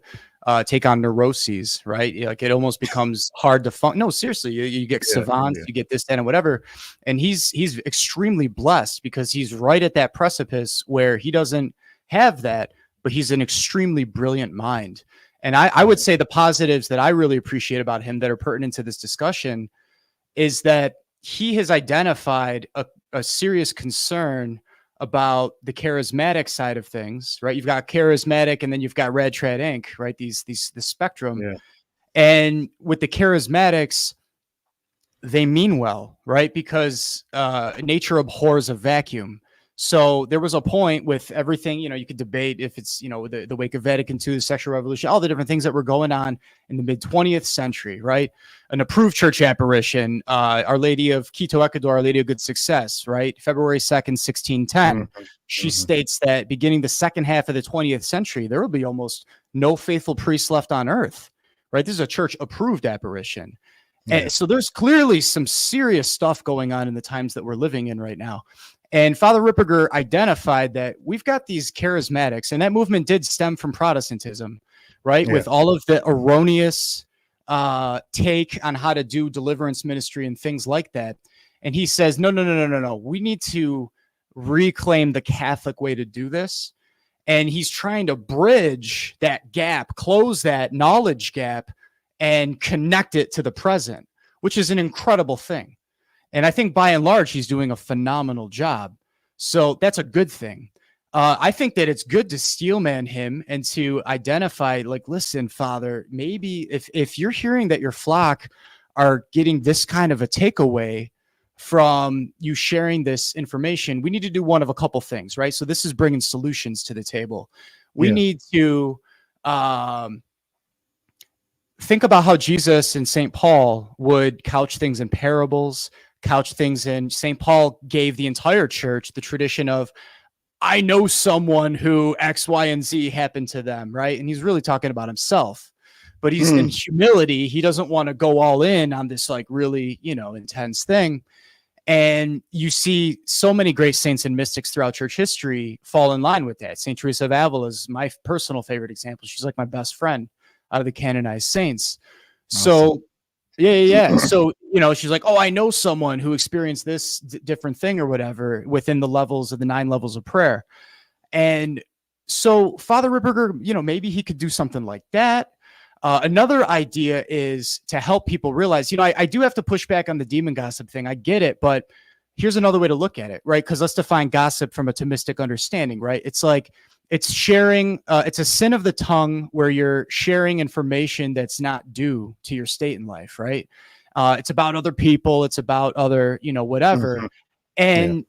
take on neuroses, right? Like it almost becomes hard to function. No, seriously, you get savants, you get this, that, and whatever. And he's extremely blessed because he's right at that precipice where he doesn't have that, but he's an extremely brilliant mind. And I would say the positives that I really appreciate about him that are pertinent to this discussion is that he has identified a serious concern about the charismatic side of things, right? You've got charismatic and then you've got red trad ink, right? The spectrum. Yeah. And with the charismatics, they mean well, right? Because nature abhors a vacuum. So there was a point with everything, you could debate if it's, the wake of Vatican II, the sexual revolution, all the different things that were going on in the mid 20th century, right? An approved church apparition, Our Lady of Quito, Ecuador, Our Lady of Good Success, right? February 2nd, 1610. She states that beginning the second half of the 20th century, there will be almost no faithful priests left on earth, right? This is a church approved apparition. And so there's clearly some serious stuff going on in the times that we're living in right now. And Father Ripperger identified that we've got these charismatics, and that movement did stem from Protestantism, right? Yeah. With all of the erroneous take on how to do deliverance ministry and things like that. And he says, no. We need to reclaim the Catholic way to do this. And he's trying to bridge that gap, close that knowledge gap, and connect it to the present, which is an incredible thing. And I think by and large, he's doing a phenomenal job. So that's a good thing. I think that it's good to steelman him and to identify, like, listen, Father, maybe if you're hearing that your flock are getting this kind of a takeaway from you sharing this information, we need to do one of a couple things, right? So this is bringing solutions to the table. We need to think about how Jesus and St. Paul would couch things in parables, couch things in. St. Paul gave the entire church the tradition of, I know someone who X, Y, and Z happened to them, right? And he's really talking about himself, but he's in humility. He doesn't want to go all in on this like really, intense thing. And you see so many great saints and mystics throughout church history fall in line with that. St. Teresa of Avila is my personal favorite example. She's like my best friend out of the canonized saints. So yeah. So, she's like, oh, I know someone who experienced this different thing or whatever within the levels of the 9 levels of prayer. And so Father Ripperger, maybe he could do something like that. Another idea is to help people realize, I do have to push back on the demon gossip thing. I get it, but here's another way to look at it, right? Because let's define gossip from a Thomistic understanding, right? It's like, it's sharing, it's a sin of the tongue where you're sharing information that's not due to your state in life, right? It's about other people, it's about other, whatever. And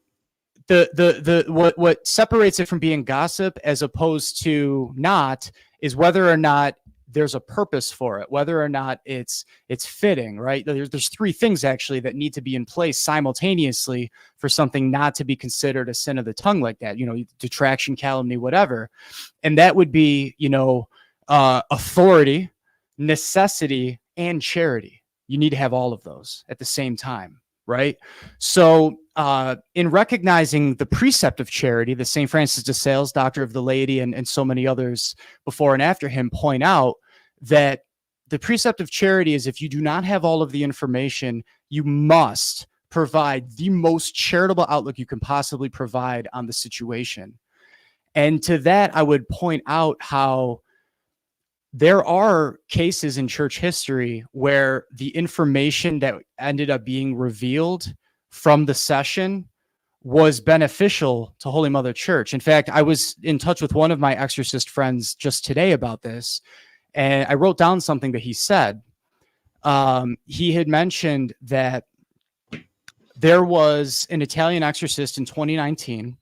what separates it from being gossip as opposed to not is whether or not there's a purpose for it, whether or not it's fitting, right? There's 3 things actually that need to be in place simultaneously for something not to be considered a sin of the tongue like that, detraction, calumny, whatever. And that would be, authority, necessity, and charity. You need to have all of those at the same time, right? So in recognizing the precept of charity, the St. Francis de Sales, Doctor of the Laity, and so many others before and after him point out that the precept of charity is if you do not have all of the information, you must provide the most charitable outlook you can possibly provide on the situation. And to that, I would point out how there are cases in church history where the information that ended up being revealed from the session was beneficial to Holy Mother Church. In fact, I was in touch with one of my exorcist friends just today about this, and I wrote down something that he said. He had mentioned that there was an Italian exorcist in 2019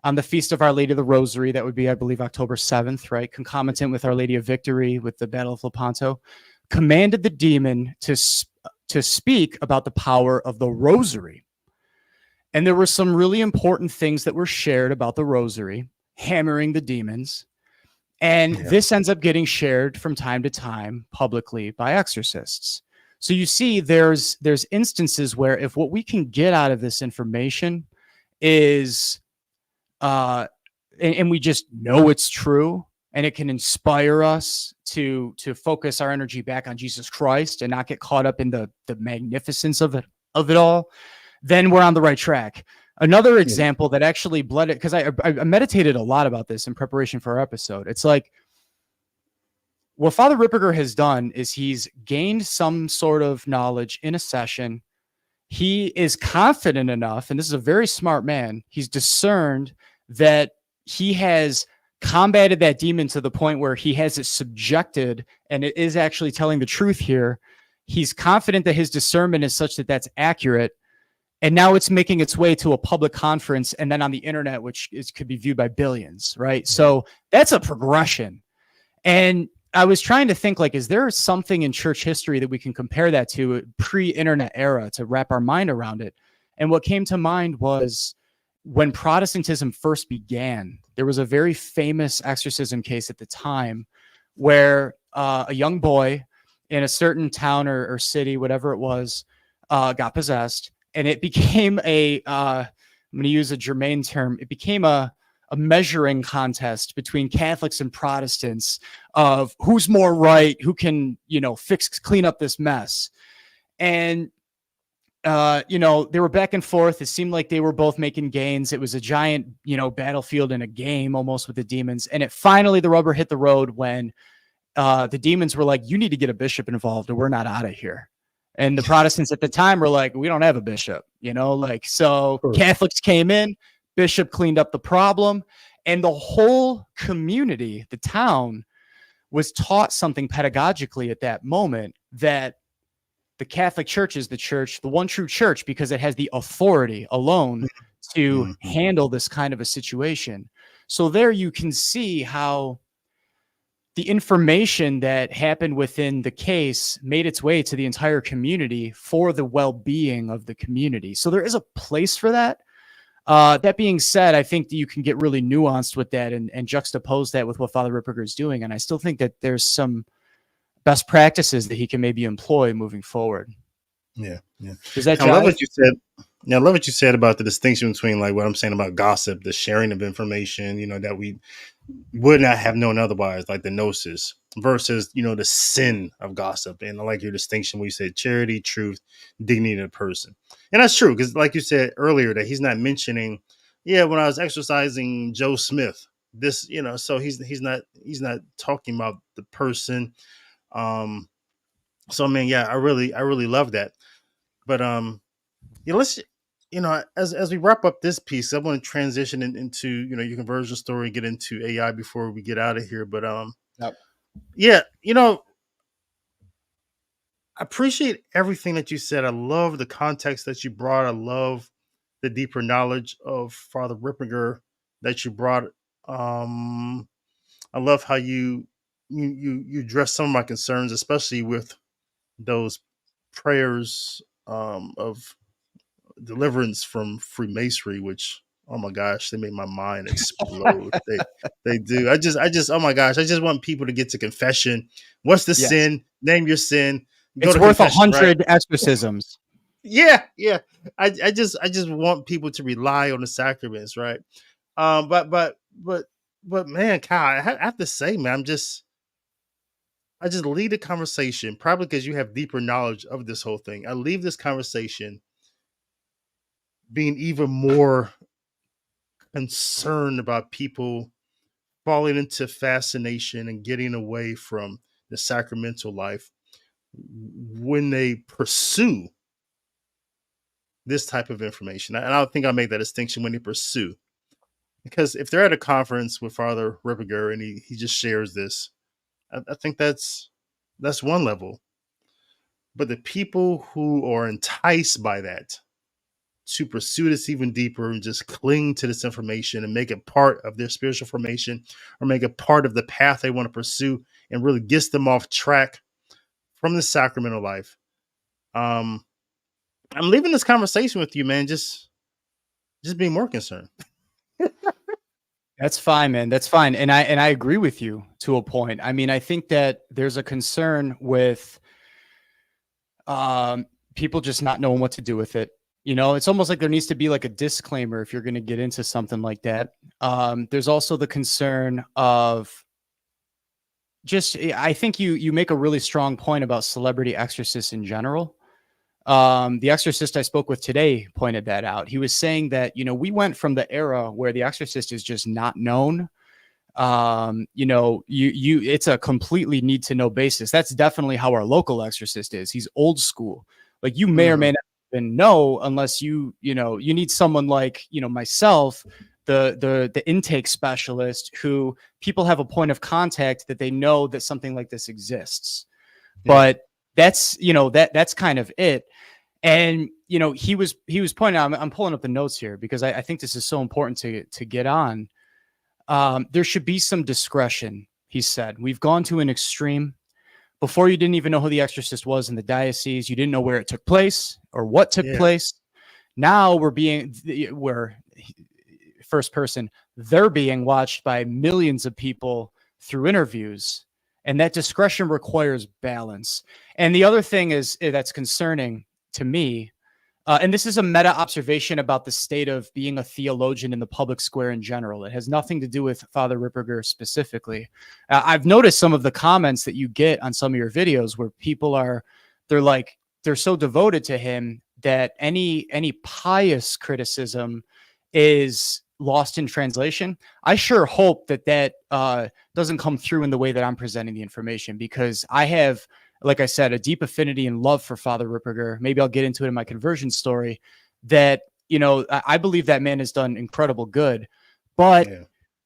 on the Feast of Our Lady of the Rosary. That would be, I believe, October 7th, right? Concomitant with Our Lady of Victory with the Battle of Lepanto, commanded the demon to speak about the power of the Rosary. And there were some really important things that were shared about the Rosary, hammering the demons. And this ends up getting shared from time to time publicly by exorcists. So you see, there's instances where if what we can get out of this information is, and we just know it's true, and it can inspire us to focus our energy back on Jesus Christ and not get caught up in the magnificence of it all, then we're on the right track. Another example that actually bled it, because I meditated a lot about this in preparation for our episode. It's like, what Father Ripperger has done is he's gained some sort of knowledge in a session. He is confident enough, and this is a very smart man, he's discerned that he has combated that demon to the point where he has it subjected, and it is actually telling the truth here. He's confident that his discernment is such that that's accurate. And now it's making its way to a public conference and then on the internet, which could be viewed by billions, right? So that's a progression. And I was trying to think, like, is there something in church history that we can compare that to, pre-internet era, to wrap our mind around it? And what came to mind was when Protestantism first began, there was a very famous exorcism case at the time where a young boy in a certain town or city, whatever it was, got possessed. And it became I'm going to use a germane term, it became a measuring contest between Catholics and Protestants of who's more right, who can, clean up this mess. And, they were back and forth. It seemed like they were both making gains. It was a giant, battlefield in a game almost with the demons. And finally the rubber hit the road when the demons were like, you need to get a bishop involved or we're not out of here. And the Protestants at the time were like, we don't have a bishop, so Catholics came in, bishop cleaned up the problem, and the whole community, the town, was taught something pedagogically at that moment, that the Catholic Church is the one true church because it has the authority alone to handle this kind of a situation. So there you can see how the information that happened within the case made its way to the entire community for the well-being of the community. So there is a place for that. That being said, I think that you can get really nuanced with that and juxtapose that with what Father Ripperger is doing. And I still think that there's some best practices that he can maybe employ moving forward. Yeah. Does that I love what you said. Yeah, I love what you said about the distinction between, like, what I'm saying about gossip, the sharing of information, that we would not have known otherwise, like the Gnosis, versus, the sin of gossip. And I like your distinction where you said charity, truth, dignity of the person. And that's true, because like you said earlier, that he's not mentioning, when I was exercising Joe Smith, this, so he's not talking about the person. So man, I really love that. But let's, as we wrap up this piece, I want to transition into, your conversion story, get into AI before we get out of here. But I appreciate everything that you said. I love the context that you brought. I love the deeper knowledge of Father Ripperger that you brought. I love how you address some of my concerns, especially with those prayers of deliverance from Freemasonry, which, oh my gosh, they made my mind explode. they do. I just oh my gosh, I just want people to get to confession. What's the sin? Name your sin. It's worth 100 exorcisms. Yeah. I just want people to rely on the sacraments, right? But man, Kyle, I have to say, man, I just lead the conversation, probably because you have deeper knowledge of this whole thing. I leave this conversation being even more concerned about people falling into fascination and getting away from the sacramental life when they pursue this type of information. And I think I make that distinction, when they pursue. Because if they're at a conference with Father Ripperger and he just shares this, I think that's one level. But the people who are enticed by that to pursue this even deeper and just cling to this information and make it part of their spiritual formation or make it part of the path they want to pursue and really gets them off track from the sacramental life. I'm leaving this conversation with you, man, just being more concerned. That's fine, man. That's fine. And I agree with you to a point. I mean, I think that there's a concern with people just not knowing what to do with it. It's almost like there needs to be like a disclaimer if you're going to get into something like that. There's also the concern of I think you make a really strong point about celebrity exorcists in general. The exorcist I spoke with today pointed that out. He was saying that, we went from the era where the exorcist is just not known. It's a completely need to know basis. That's definitely how our local exorcist is. He's old school. Like, you may or may not even know, unless you need someone like, myself, the intake specialist, who people have a point of contact that they know that something like this exists. Yeah. But that's kind of it. And, he was pointing out, I'm pulling up the notes here because I think this is so important to get on. There should be some discretion, he said. We've gone to an extreme. Before, you didn't even know who the exorcist was in the diocese. You didn't know where it took place or what took place. Now we're first person. They're being watched by millions of people through interviews. And that discretion requires balance. And the other thing that's concerning to me, and this is a meta observation about the state of being a theologian in the public square in general. It has nothing to do with Father Ripperger specifically. I've noticed some of the comments that you get on some of your videos where people they're so devoted to him that any pious criticism is lost in translation. I sure hope that doesn't come through in the way that I'm presenting the information, because I have, like I said, a deep affinity and love for Father Ripperger. Maybe I'll get into it in my conversion story, that, I believe that man has done incredible good, but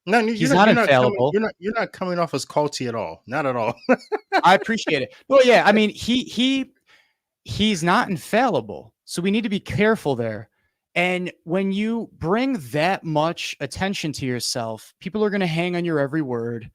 no, he's not infallible. You're not coming off as culty at all. Not at all. I appreciate it. Well, yeah, I mean, he's not infallible. So we need to be careful there. And when you bring that much attention to yourself, people are going to hang on your every word.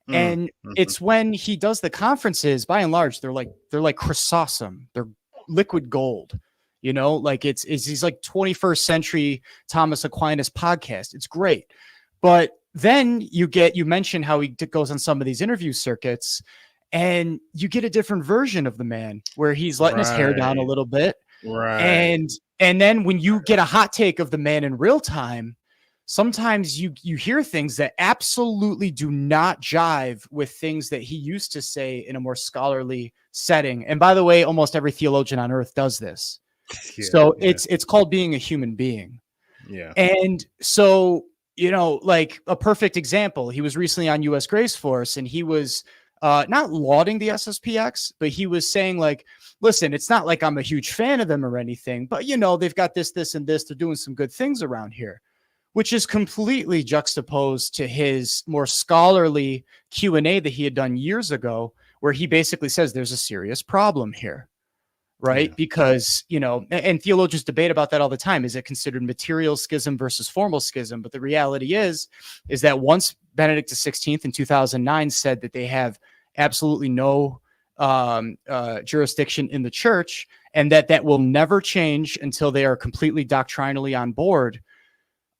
And it's when he does the conferences, by and large, they're like Chrysostom, they're liquid gold, like he's like 21st century Thomas Aquinas podcast. It's great. But then you mention how he goes on some of these interview circuits, and you get a different version of the man where he's letting his hair down a little bit. Right. And then when you get a hot take of the man in real time, sometimes you hear things that absolutely do not jive with things that he used to say in a more scholarly setting. And by the way, almost every theologian on earth does this. It's called being a human being. Yeah. And so, like a perfect example, he was recently on US Grace Force, and he was not lauding the SSPX, but he was saying, like, listen, it's not like I'm a huge fan of them or anything, but they've got this, and this, they're doing some good things around here, which is completely juxtaposed to his more scholarly Q&A that he had done years ago, where he basically says there's a serious problem here, right? Yeah. Because, and theologians debate about that all the time. Is it considered material schism versus formal schism? But the reality is that once Benedict XVI in 2009 said that they have absolutely no jurisdiction in the church, and that will never change until they are completely doctrinally on board,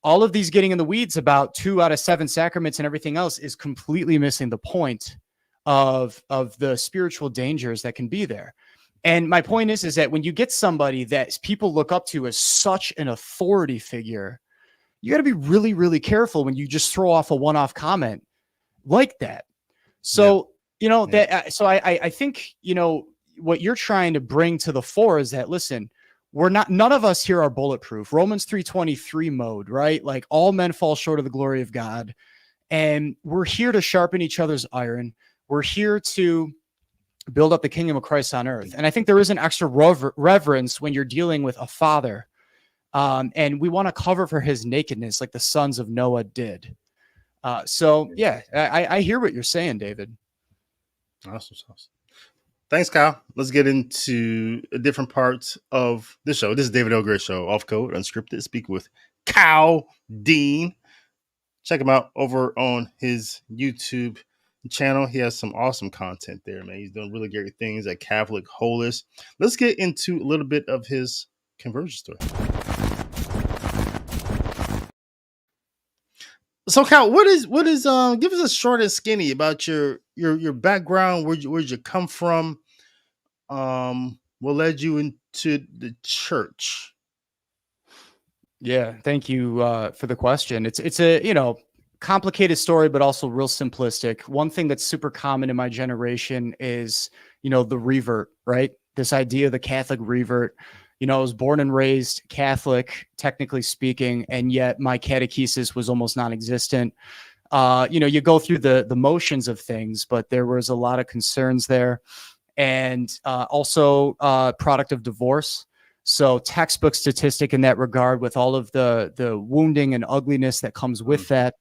all of these getting in the weeds about 2 out of 7 sacraments and everything else is completely missing the point of the spiritual dangers that can be there. And my point is that when you get somebody that people look up to as such an authority figure, you got to be really, really careful when you just throw off a one-off comment like that. So, I think, what you're trying to bring to the fore is that, listen, none of us here are bulletproof. Romans 3:23 mode, right? Like, all men fall short of the glory of God. And we're here to sharpen each other's iron. We're here to build up the kingdom of Christ on earth. And I think there is an extra reverence when you're dealing with a father. And we want to cover for his nakedness like the sons of Noah did. I hear what you're saying, David. Awesome. Thanks, Kyle. Let's get into different parts of the show. This is David L. Gray Show, Off Code Unscripted, speaking with Kyle Dean. Check him out over on his YouTube channel. He has some awesome content there, man. He's doing really great things at Catholic Holis. Let's get into a little bit of his conversion story. So, Kyle, what is give us a short and skinny about your background, where'd you come from, what led you into the church? Yeah, thank you for the question. It's a complicated story, but also real simplistic. One thing that's super common in my generation is the revert, right? this idea of the Catholic revert. You know, I was born and raised Catholic, technically speaking, and yet my catechesis was almost non-existent. You know, you go through the motions of things, but there was a lot of concerns there. And also product of divorce. So textbook statistic in that regard, with all of the wounding and ugliness that comes with that.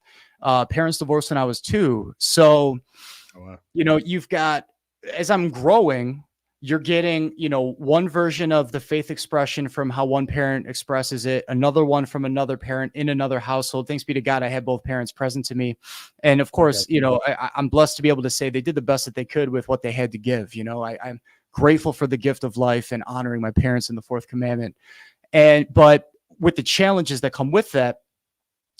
Parents divorced when I was 2. So, you know, you've got, as I'm growing, you're getting, you know, one version of the faith expression from how one parent expresses it, another one from another parent in another household. Thanks be to God, I had both parents present to me. And of course, you know, I'm blessed to be able to say they did the best that they could with what they had to give. You know, I'm grateful for the gift of life and honoring my parents in the 4th commandment. But with the challenges that come with that,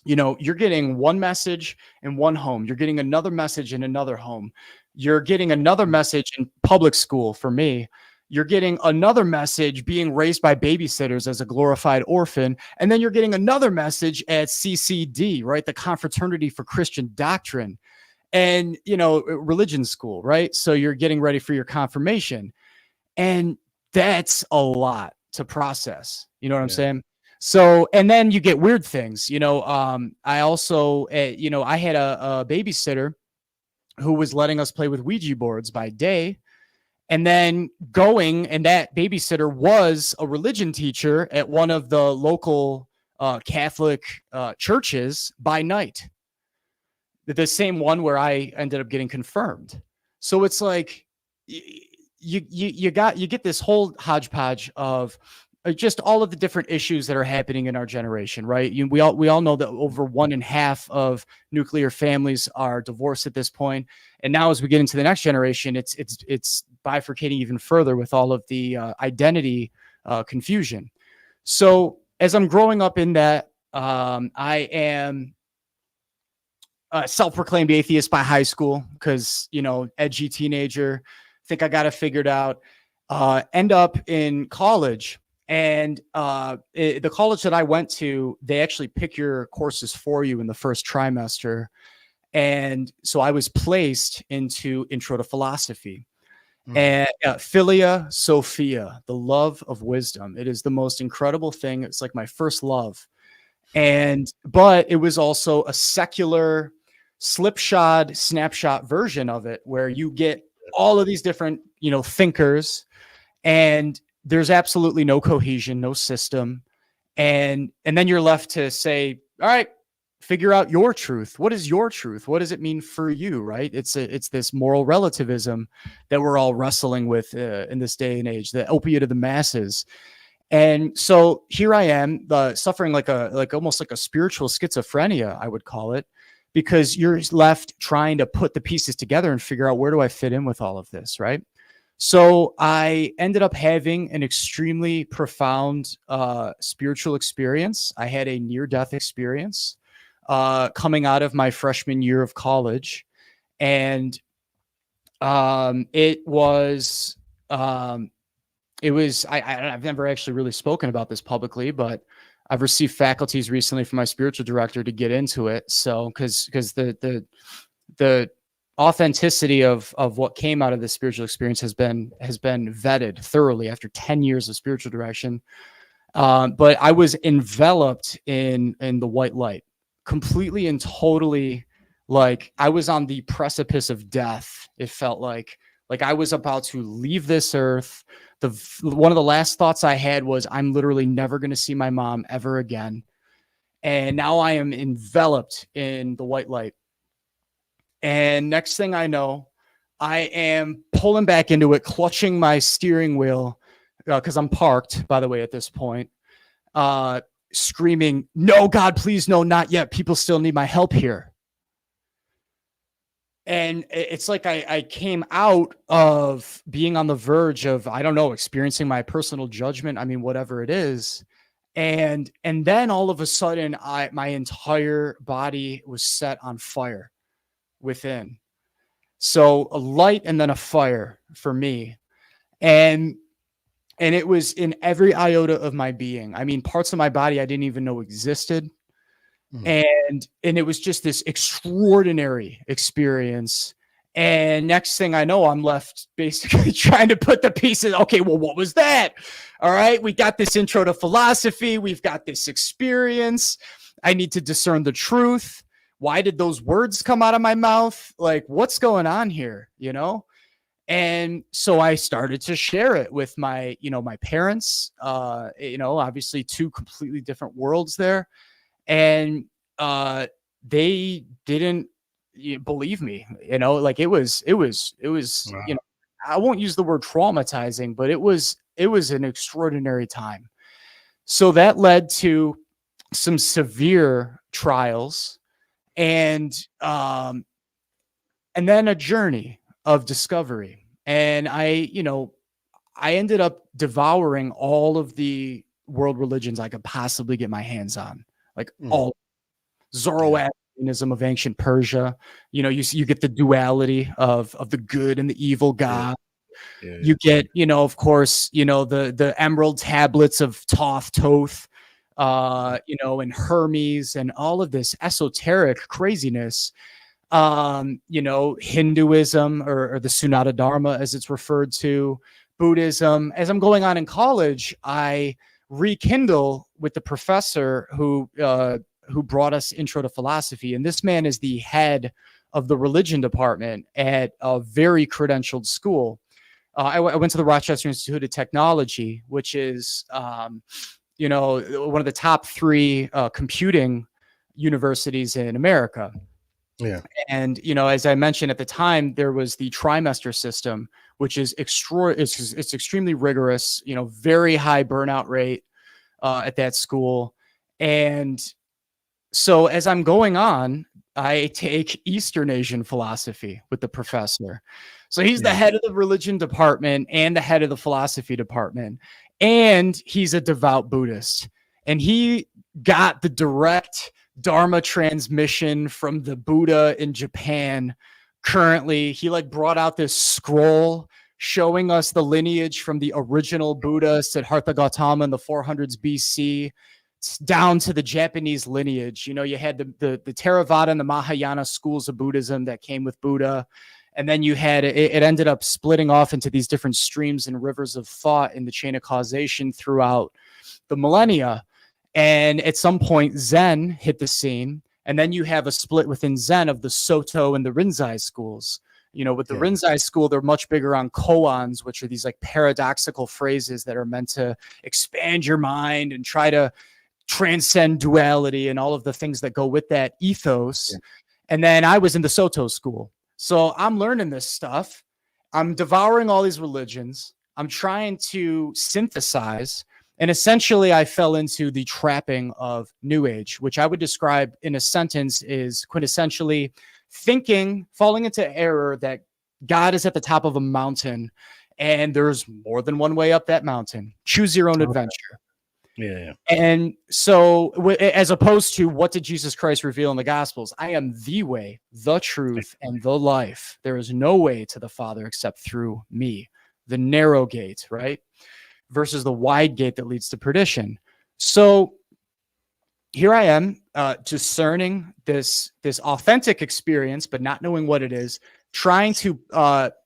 you know, you're getting one message in one home. You're getting another message in another home. You're getting another message in public school for me. You're getting another message being raised by babysitters as a glorified orphan. And then you're getting another message at CCD, right? The Confraternity for Christian Doctrine. And, you know, religion school, right? So you're getting ready for your confirmation. And that's a lot to process. You know what I'm saying? So, and then you get weird things, you know. I also, you know, I had a babysitter who was letting us play with Ouija boards by day, and then going, and that babysitter was a religion teacher at one of the local Catholic churches by night. The same one where I ended up getting confirmed. So it's like you get this whole hodgepodge of just all of the different issues that are happening in our generation, right? We all know that over 1.5 of nuclear families are divorced at this point, and now as we get into the next generation, it's bifurcating even further with all of the identity confusion. So as I'm growing up in that, I am a self-proclaimed atheist by high school because, you know, edgy teenager, think I got it figured out. End up in college. And the college that I went to, they actually pick your courses for you in the first trimester. And so I was placed into Intro to Philosophy. And Philia Sophia, the love of wisdom. It is the most incredible thing. It's like my first love. But it was also a secular slipshod snapshot version of it, where you get all of these different, you know, thinkers, and there's absolutely no cohesion, no system. And then you're left to say, all right, figure out your truth. What is your truth? What does it mean for you? Right. It's this moral relativism that we're all wrestling with in this day and age, the opiate of the masses. And so here I am, suffering like almost like a spiritual schizophrenia, I would call it, because you're left trying to put the pieces together and figure out, where do I fit in with all of this? Right. So I ended up having an extremely profound spiritual experience. I had a near-death experience coming out of my freshman year of college. And I've never actually really spoken about this publicly, but I've received faculties recently from my spiritual director to get into it. So, because the authenticity of what came out of this spiritual experience has been vetted thoroughly after 10 years of spiritual direction. But I was enveloped in the white light, completely and totally, like I was on the precipice of death. It felt like I was about to leave this earth. One of the last thoughts I had was, I'm literally never going to see my mom ever again. And now I am enveloped in the white light. And next thing I know, I am pulling back into it, clutching my steering wheel, because I'm parked, by the way, at this point, screaming, "No, God, please, no, not yet. People still need my help here." And it's like I came out of being on the verge of, I don't know, experiencing my personal judgment. I mean, whatever it is. And then all of a sudden, my entire body was set on fire within. So a light and then a fire for me. And it was in every iota of my being. I mean, parts of my body I didn't even know existed. And it was just this extraordinary experience. And next thing I know, I'm left basically trying to put the pieces. Okay, well, what was that? All right, we got this intro to philosophy. We've got this experience. I need to discern the truth. Why did those words come out of my mouth? Like, what's going on here? And so I started to share it with my parents, obviously two completely different worlds there. And they didn't believe me, like it was, Wow. I won't use the word traumatizing, but it was an extraordinary time. So that led to some severe trials and then a journey of discovery. And I ended up devouring all of the world religions I could possibly get my hands on, like all Zoroastrianism of ancient Persia. You get the duality of the good and the evil god. You get, of course, the emerald tablets of Thoth, and Hermes and all of this esoteric craziness. Hinduism or the Sunata Dharma, as it's referred to, Buddhism. As I'm going on in college, I rekindle with the professor who brought us Intro to Philosophy. And this man is the head of the religion department at a very credentialed school. I went to the Rochester Institute of Technology, which is, one of the top 3 computing universities in America. Yeah. And, as I mentioned at the time, there was the trimester system, which is it's extremely rigorous, very high burnout rate at that school. And so as I'm going on, I take Eastern Asian philosophy with the professor. So he's the head of the religion department and the head of the philosophy department. And he's a devout Buddhist. And he got the direct Dharma transmission from the Buddha in Japan. Currently, he brought out this scroll showing us the lineage from the original Buddha, Siddhartha Gautama in the 400s BC, down to the Japanese lineage. You had the Theravada and the Mahayana schools of Buddhism that came with Buddha. And then you had, it ended up splitting off into these different streams and rivers of thought in the chain of causation throughout the millennia. And at some point, Zen hit the scene. And then you have a split within Zen of the Soto and the Rinzai schools. With the Rinzai school, they're much bigger on koans, which are these paradoxical phrases that are meant to expand your mind and try to transcend duality and all of the things that go with that ethos. Yeah. And then I was in the Soto school. So I'm learning this stuff. I'm devouring all these religions. I'm trying to synthesize. And essentially, I fell into the trapping of New Age, which I would describe in a sentence is quintessentially falling into error that God is at the top of a mountain and there's more than one way up that mountain. Choose your own adventure. Yeah. And so as opposed to what did Jesus Christ reveal in the Gospels? I am the way, the truth, and the life. There is no way to the Father except through me. The narrow gate, right? Versus the wide gate that leads to perdition. So here I am discerning this authentic experience, but not knowing what it is, trying to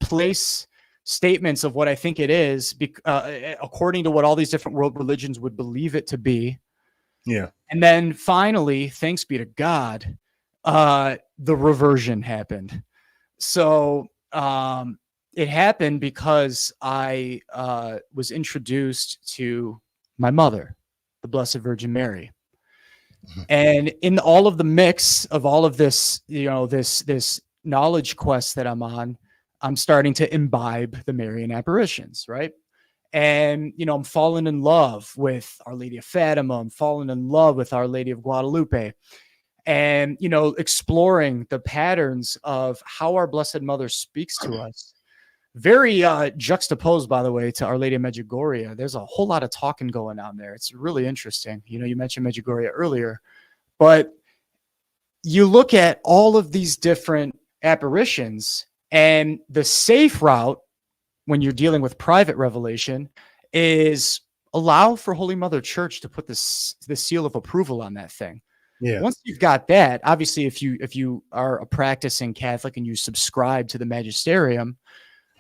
place statements of what I think it is, according to what all these different world religions would believe it to be. Yeah. And then finally, thanks be to God, the reversion happened. So it happened because I was introduced to my mother, the Blessed Virgin Mary. Mm-hmm. And in all of the mix of all of this, this knowledge quest that I'm on, I'm starting to imbibe the Marian apparitions, right? And, I'm falling in love with Our Lady of Fatima. I'm falling in love with Our Lady of Guadalupe. And, exploring the patterns of how our Blessed Mother speaks to us. Very juxtaposed, by the way, to Our Lady of Medjugorje. There's a whole lot of talking going on there. It's really interesting. You mentioned Medjugorje earlier, but you look at all of these different apparitions, and the safe route when you're dealing with private revelation is allow for Holy Mother Church to put the seal of approval on that thing. Yeah. Once you've got that, obviously, if you are a practicing Catholic and you subscribe to the magisterium,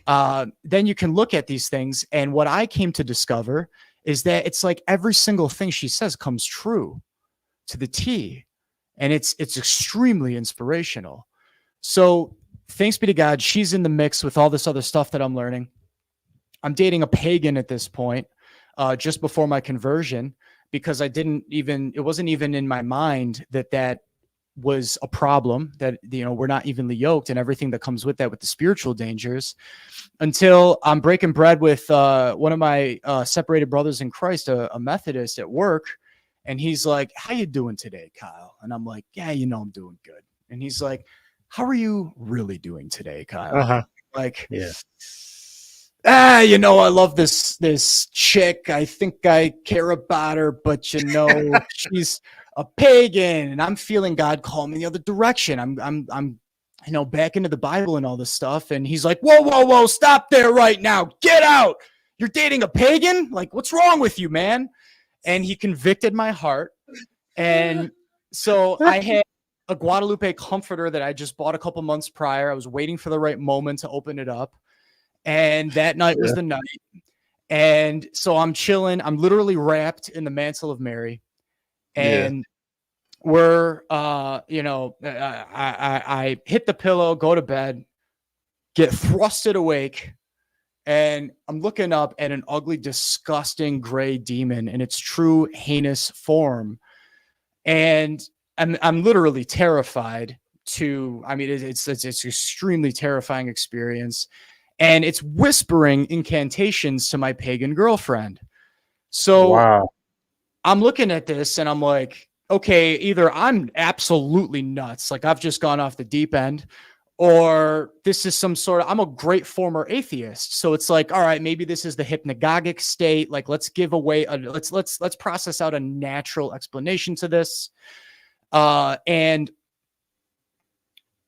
then you can look at these things. And what I came to discover is that it's like every single thing she says comes true to the T, and it's extremely inspirational. So thanks be to God, she's in the mix with all this other stuff that I'm learning. I'm dating a pagan at this point, just before my conversion, because it wasn't even in my mind that was a problem, that, we're not evenly yoked and everything that comes with that, with the spiritual dangers, until I'm breaking bread with one of my separated brothers in Christ, a Methodist at work. And he's like, "How you doing today, Kyle?" And I'm like, "Yeah, I'm doing good." And he's like, "How are you really doing today, Kyle?" Like, yeah. I love this chick. I think I care about her, but she's a pagan, and I'm feeling God call me in the other direction. I'm back into the Bible and all this stuff. And he's like, whoa, stop there right now. Get out. You're dating a pagan? Like, what's wrong with you, man? And he convicted my heart. And so I had a Guadalupe comforter that I just bought a couple months prior. I was waiting for the right moment to open it up. And that night was the night. And so I'm chilling. I'm literally wrapped in the mantle of Mary. And we're, I hit the pillow, go to bed, get thrusted awake. And I'm looking up at an ugly, disgusting gray demon in its true heinous form. And I'm literally terrified it's extremely terrifying experience. And it's whispering incantations to my pagan girlfriend. So I'm looking at this and I'm like, okay, either I'm absolutely nuts, like I've just gone off the deep end, or this is I'm a great former atheist. So it's like, all right, maybe this is the hypnagogic state. Like, let's give away let's process out a natural explanation to this. And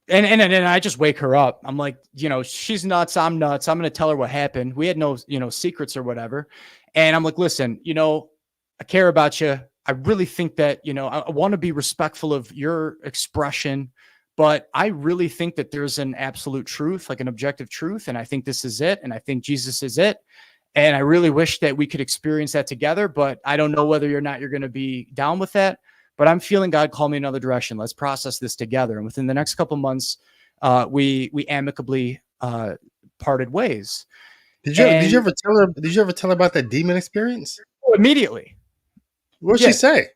I just wake her up. I'm like, she's nuts. I'm nuts. I'm going to tell her what happened. We had no, secrets or whatever. And I'm like, listen, I care about you. I really think that, I want to be respectful of your expression, but I really think that there's an absolute truth, like an objective truth. And I think this is it. And I think Jesus is it. And I really wish that we could experience that together, but I don't know whether or not you're going to be down with that. But I'm feeling God call me in another direction. Let's process this together. And within the next couple of months, we amicably parted ways. Did you ever tell her? Did you ever tell her about that demon experience? Oh, immediately. What did she say?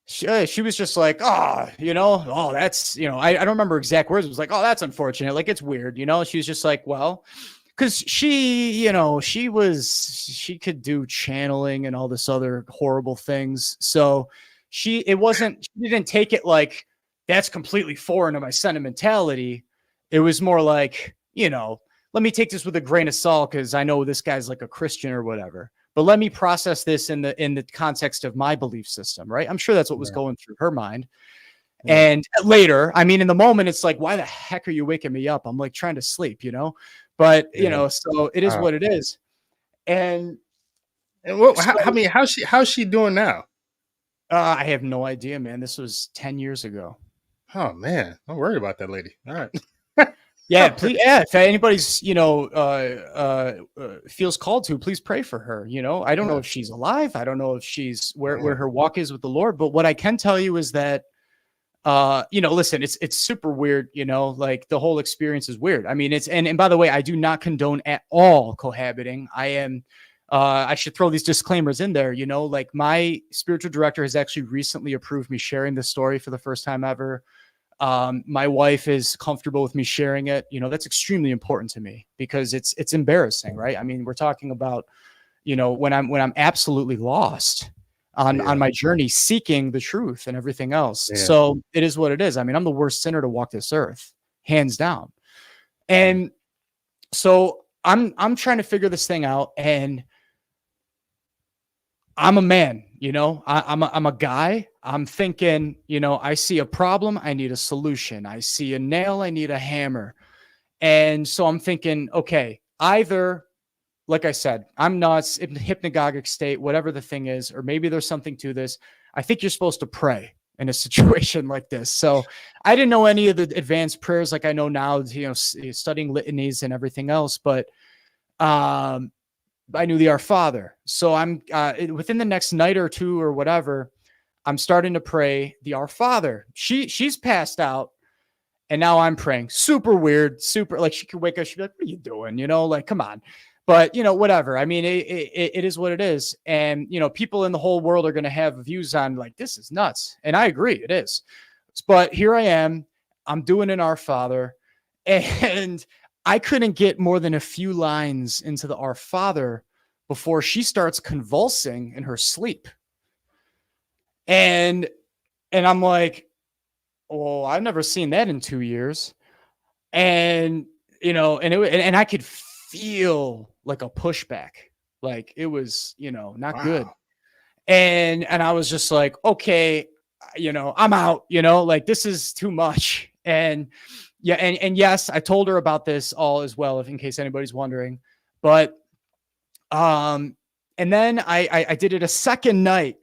She was just like, that's, I don't remember exact words. It was like, oh, that's unfortunate. Like, it's weird, She was just like, well, because she could do channeling and all this other horrible things. So she didn't take it like that's completely foreign to my sentimentality. It was more like, let me take this with a grain of salt because I know this guy's like a Christian or whatever. But let me process this in the context of my belief system, right? I'm sure that's what was going through her mind. Yeah. And later, in the moment, it's like, why the heck are you waking me up? I'm like trying to sleep, But so it is what it is. And what? How's she doing now? I have no idea, man. This was 10 years ago. Oh man, I'm worried about that lady. All right. Yeah, please. Yeah, if anybody's feels called to, please pray for her. I don't know if she's alive. I don't know if she's where her walk is with the Lord. But what I can tell you is that, listen, it's super weird. Like the whole experience is weird. It's and by the way, I do not condone at all cohabiting. I should throw these disclaimers in there. Like my spiritual director has actually recently approved me sharing this story for the first time ever. My wife is comfortable with me sharing it. That's extremely important to me because it's embarrassing, right? We're talking about, when I'm absolutely lost on my journey, seeking the truth and everything else. Yeah. So it is what it is. I'm the worst sinner to walk this earth, hands down. And so I'm trying to figure this thing out, and I'm a man, I'm a guy. I'm thinking, I see a problem, I need a solution. I see a nail, I need a hammer. And so I'm thinking, okay, either, like I said, I'm nuts, in hypnagogic state, whatever the thing is, or maybe there's something to this. I think you're supposed to pray in a situation like this. So I didn't know any of the advanced prayers like I know now, studying litanies and everything else, but I knew the Our Father. So I'm within the next night or two or whatever, I'm starting to pray the Our Father. She's passed out. And now I'm praying. Super weird, super like she could wake up. She'd be like, "What are you doing?" Like, come on. But, whatever. I mean, it is what it is. And, people in the whole world are going to have views on like, this is nuts. And I agree, it is. But here I am. I'm doing an Our Father. And I couldn't get more than a few lines into the Our Father before she starts convulsing in her sleep. And I'm like, well, I've never seen that in 2 years. And, and I could feel like a pushback, like it was, not good. And I was just like, okay, I'm out, like this is too much. And yeah. And yes, I told her about this all as well, if in case anybody's wondering, but, and then I did it a second night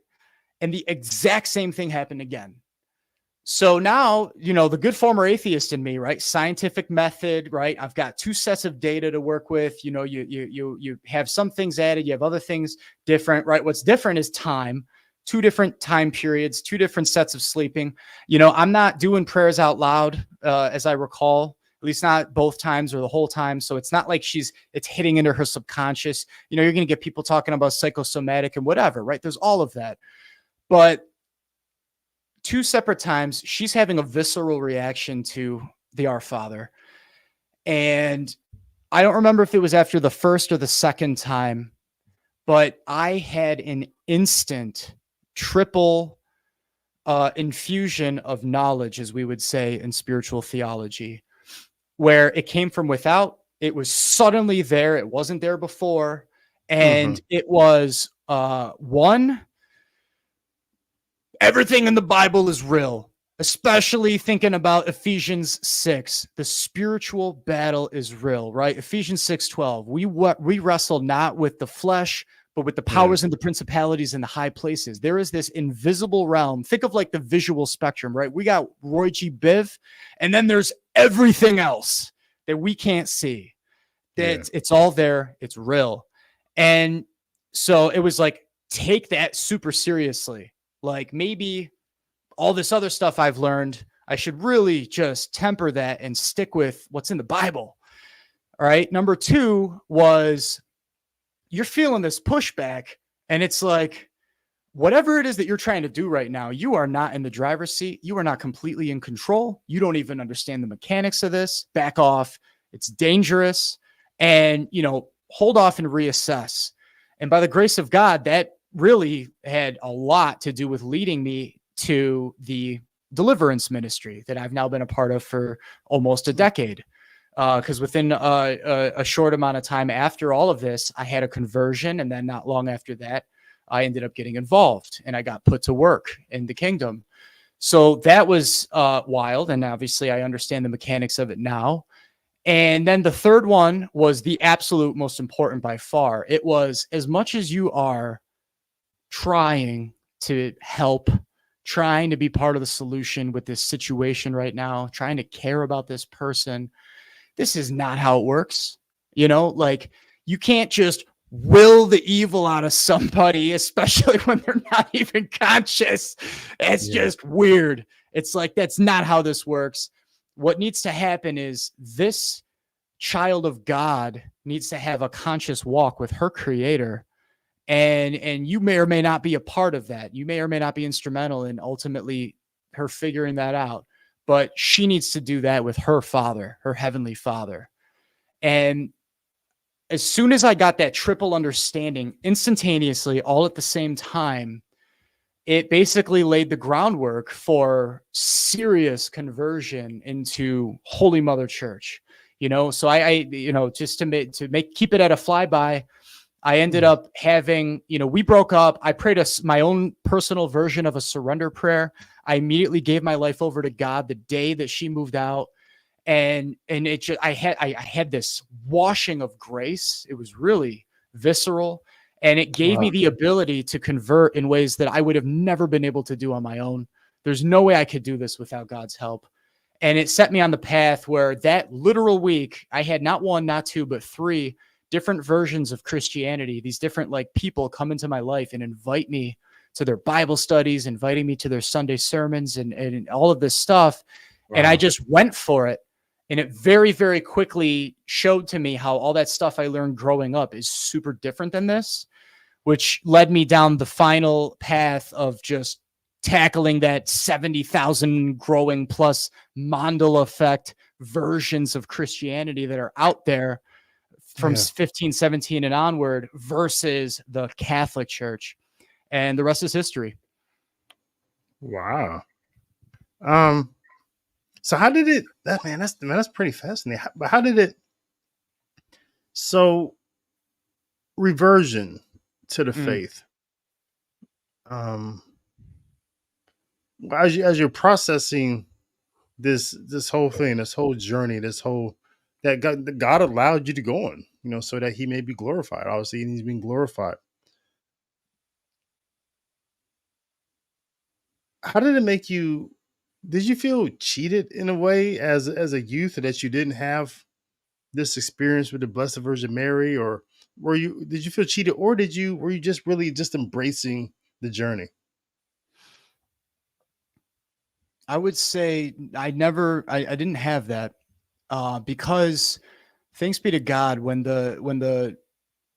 and the exact same thing happened again. So now, the good former atheist in me, right? Scientific method, right? I've got 2 sets of data to work with. You have some things added, you have other things different, right? What's different is time, 2 different time periods, 2 different sets of sleeping. I'm not doing prayers out loud, as I recall, at least not both times or the whole time. So it's not like it's hitting into her subconscious. You're going to get people talking about psychosomatic and whatever, right? There's all of that. But 2 separate times, she's having a visceral reaction to the Our Father. And I don't remember if it was after the first or the second time, but I had an instant triple infusion of knowledge, as we would say in spiritual theology, where it came from without. It was suddenly there. It wasn't there before. And it was one, everything in the Bible is real, especially thinking about Ephesians 6. The spiritual battle is real, right? Ephesians 6:12. We wrestle not with the flesh, but with the powers and the principalities in the high places. There is this invisible realm. Think of like the visual spectrum, right? We got Roy G. Biv, and then there's everything else that we can't see. It's all there. It's real. And so it was like, take that super seriously. Like maybe all this other stuff I've learned, I should really just temper that and stick with what's in the Bible. All right. Number 2 was you're feeling this pushback and it's like, whatever it is that you're trying to do right now, you are not in the driver's seat. You are not completely in control. You don't even understand the mechanics of this. Back off. It's dangerous. And, hold off and reassess. And by the grace of God, that really had a lot to do with leading me to the Deliverance ministry that I've now been a part of for almost a decade. Because within a short amount of time after all of this, I had a conversion. And then not long after that, I ended up getting involved and I got put to work in the kingdom. So that was wild. And obviously I understand the mechanics of it now. And then the third one was the absolute most important by far. It was, as much as you are trying to help, trying to be part of the solution with this situation right now, trying to care about this person, this is not how it works. Like you can't just will the evil out of somebody, especially when they're not even conscious. It's just weird. It's like, that's not how this works. What needs to happen is this child of God needs to have a conscious walk with her creator. And you may or may not be a part of that. You may or may not be instrumental in ultimately her figuring that out, but she needs to do that with her Father, her heavenly Father. And as soon as I got that triple understanding instantaneously, all at the same time, it basically laid the groundwork for serious conversion into Holy Mother Church. So I just to keep it at a flyby, I ended up having, we broke up. I prayed my own personal version of a surrender prayer. I immediately gave my life over to God the day that she moved out. And it just, I had this washing of grace. It was really visceral. And it gave me the ability to convert in ways that I would have never been able to do on my own. There's no way I could do this without God's help. And it set me on the path where that literal week, I had not one, not two, but three different versions of Christianity. These different like people come into my life and invite me to their Bible studies, inviting me to their Sunday sermons and all of this stuff. Wow. And I just went for it. And it very, very quickly showed to me how all that stuff I learned growing up is super different than this, which led me down the final path of just tackling that 70,000 growing plus Mandela effect versions of Christianity that are out there from 15, 17 and onward versus the Catholic Church. And the rest is history. Wow. So how did it, that's pretty fascinating. But how did it, so reversion to the faith, as you're processing this whole thing, this whole journey, that God allowed you to go on, so that he may be glorified. Obviously, he's being glorified. How did it make you? Did you feel cheated in a way as a youth that you didn't have this experience with the Blessed Virgin Mary, or did you feel cheated, or were you just really just embracing the journey? I would say I didn't have that because thanks be to God,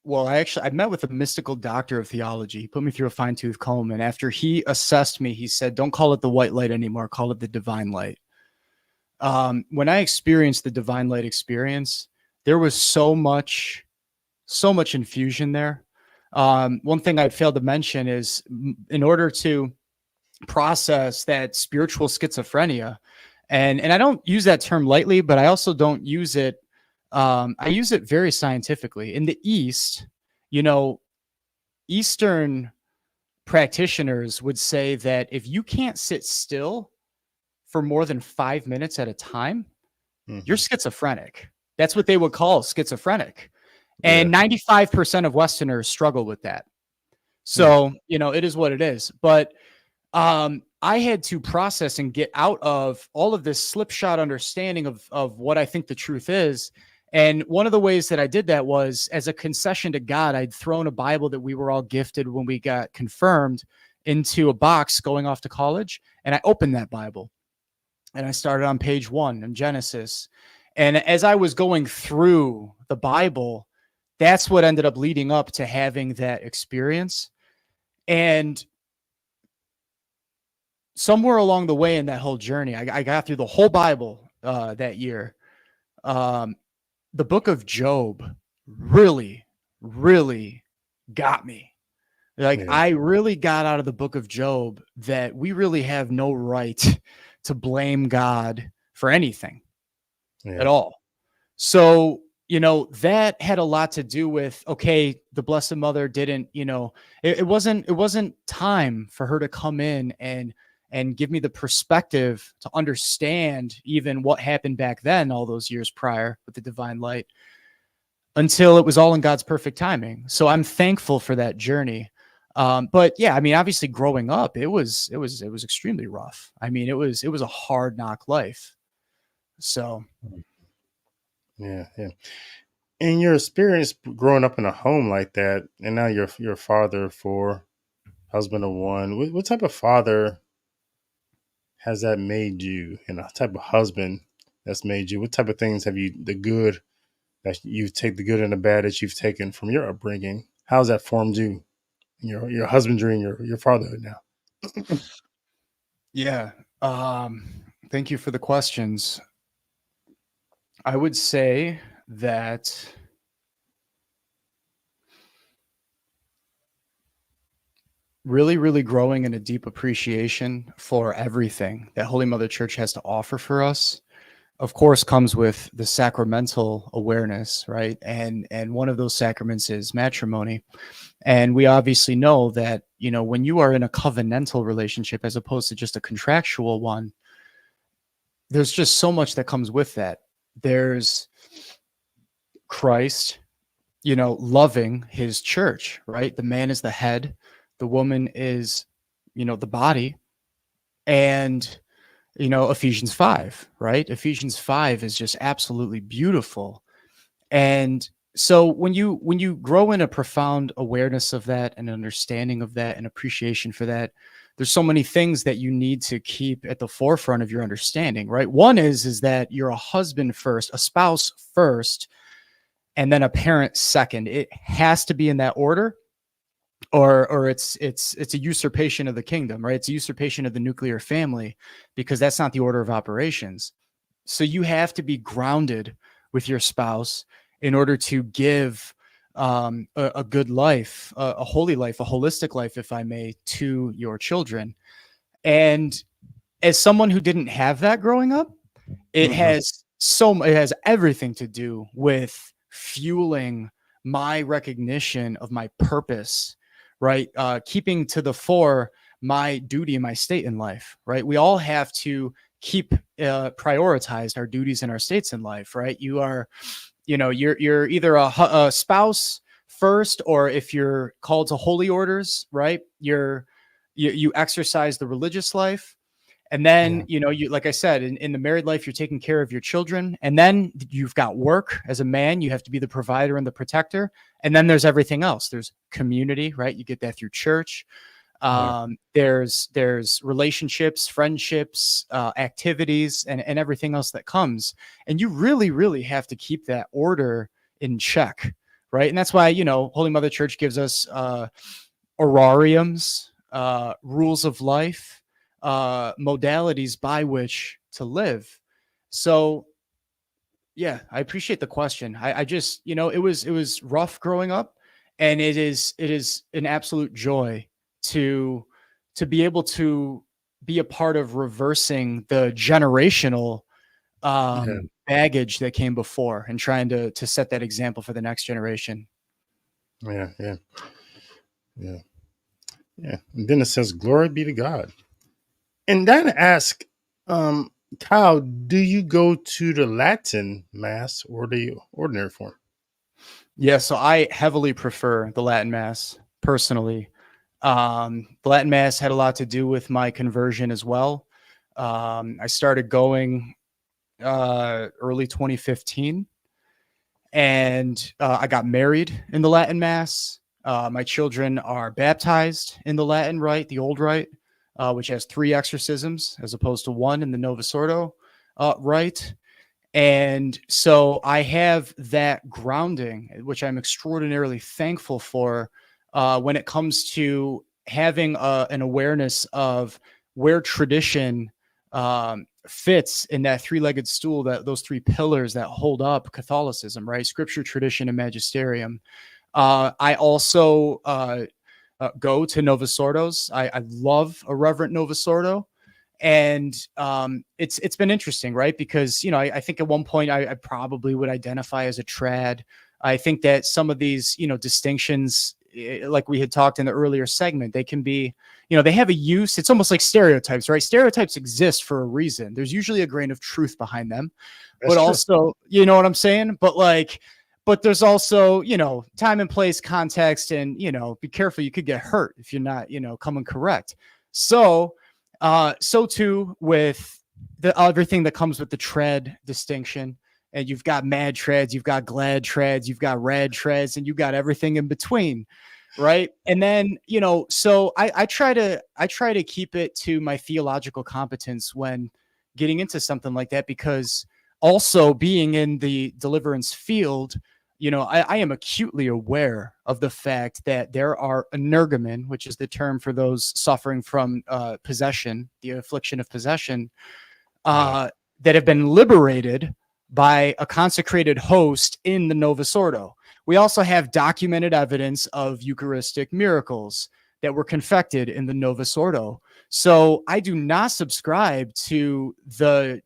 I met with a mystical doctor of theology. He put me through a fine-tooth comb, and after he assessed me, he said, "Don't call it the white light anymore. Call it the divine light." When I experienced the divine light experience, there was so much infusion there. One thing I failed to mention is in order to process that spiritual schizophrenia, and I don't use that term lightly, but I also don't use it. I use it very scientifically. In the East, Eastern practitioners would say that if you can't sit still for more than 5 minutes at a time, you're schizophrenic. That's what they would call schizophrenic. And 95% of Westerners struggle with that. So, it is what it is. But I had to process and get out of all of this slipshod understanding of what I think the truth is. And one of the ways that I did that was as a concession to God. I'd thrown a Bible that we were all gifted when we got confirmed into a box going off to college. And I opened that Bible and I started on page 1 in Genesis. And as I was going through the Bible, that's what ended up leading up to having that experience. And somewhere along the way in that whole journey, I got through the whole Bible that year. The book of Job really, really got me. I really got out of the book of Job that we really have no right to blame God for anything at all. So, that had a lot to do with, okay, the Blessed Mother didn't, it wasn't time for her to come in and give me the perspective to understand even what happened back then, all those years prior with the divine light, until it was all in God's perfect timing. So I'm thankful for that journey. But yeah, obviously growing up, it was extremely rough. It was a hard knock life. So. Yeah. In your experience growing up in a home like that, and now you're a father of 4, husband of 1, what type of father has that made you, and a type of husband that's made you? What type of things have you, the good and the bad that you've taken from your upbringing, how's that formed you in your husbandry and your fatherhood now? Yeah. Thank you for the questions. I would say that really, really growing in a deep appreciation for everything that Holy Mother Church has to offer for us, of course, comes with the sacramental awareness, right? And one of those sacraments is matrimony. And we obviously know that, when you are in a covenantal relationship as opposed to just a contractual one, there's just so much that comes with that. There's Christ, loving his church, right? The man is the head. The woman is, the body. And, Ephesians 5, right? Ephesians 5 is just absolutely beautiful. And so when you grow in a profound awareness of that and understanding of that and appreciation for that, there's so many things that you need to keep at the forefront of your understanding, right? One is that you're a husband first, a spouse first, and then a parent second. It has to be in that order, or it's a usurpation of the kingdom, right? It's a usurpation of the nuclear family, because that's not the order of operations. So you have to be grounded with your spouse in order to give a good life, a holy life, a holistic life, if I may, to your children. And as someone who didn't have that growing up, it Mm-hmm. it has everything to do with fueling my recognition of my purpose, right? Keeping to the fore my duty and my state in life, right? We all have to keep prioritized our duties and our states in life, right? You're either a spouse first, or if you're called to holy orders, right? You exercise the religious life. And then, Yeah. you like I said, in the married life, you're taking care of your children. And then you've got work as a man. You have to be the provider and the protector. And then there's everything else. There's community, right? You get that through church. Yeah. There's relationships, friendships, activities, and everything else that comes. And you really, really have to keep that order in check, right? And that's why, Holy Mother Church gives us orariums, rules of life, modalities by which to live. So yeah, I appreciate the question. I just, it was rough growing up, and it is an absolute joy to be able to be a part of reversing the generational Yeah. baggage that came before, and trying to set that example for the next generation. Yeah. Yeah. Yeah. Yeah. And then it says, "Glory be to God." And then ask, Kyle, do you go to the Latin Mass or the ordinary form? Yeah, so I heavily prefer the Latin Mass personally. The Latin Mass had a lot to do with my conversion as well. I started going early 2015, and I got married in the Latin Mass. My children are baptized in the Latin Rite, the Old Rite, which has 3 exorcisms as opposed to 1 in the Novus Ordo Rite. And so I have that grounding, which I'm extraordinarily thankful for, when it comes to having an awareness of where tradition fits in that 3-legged stool, that those 3 pillars that hold up Catholicism, right? Scripture, tradition, and magisterium. I also go to Novus Ordos. I love a Reverent Novus Ordo. And it's been interesting, right? Because I think at one point I probably would identify as a trad. I think that some of these distinctions, like we had talked in the earlier segment, they can be they have a use. It's almost like stereotypes, right? Stereotypes exist for a reason. There's usually a grain of truth behind them, That's but true. also, you know what I'm saying? But there's also time and place, context, and be careful. You could get hurt if you're not coming correct. So too with everything that comes with the trad distinction. And you've got mad trads, you've got glad trads, you've got rad trads, and you've got everything in between, right? And then so I try to keep it to my theological competence when getting into something like that, because also being in the deliverance field, I am acutely aware of the fact that there are energumen, which is the term for those suffering from possession, the affliction of possession, Yeah. that have been liberated by a consecrated host in the Novus Ordo. We also have documented evidence of Eucharistic miracles that were confected in the Novus Ordo. So I do not subscribe to the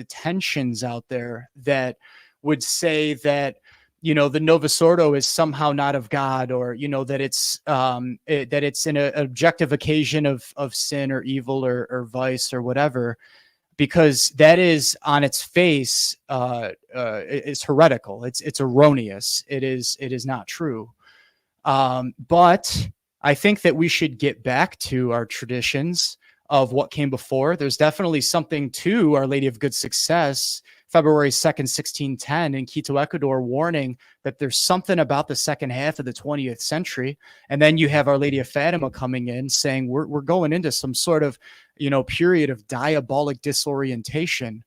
tensions out there that would say that the Novus Ordo is somehow not of God, or that it's that it's an objective occasion of sin or evil or vice or whatever, because that is on its face it's heretical. It's erroneous. It is not true. But I think that we should get back to our traditions of what came before. There's definitely something to Our Lady of Good Success, February 2nd, 1610 in Quito, Ecuador, warning that there's something about the second half of the 20th century. And then you have Our Lady of Fatima coming in saying we're going into some sort of, period of diabolic disorientation.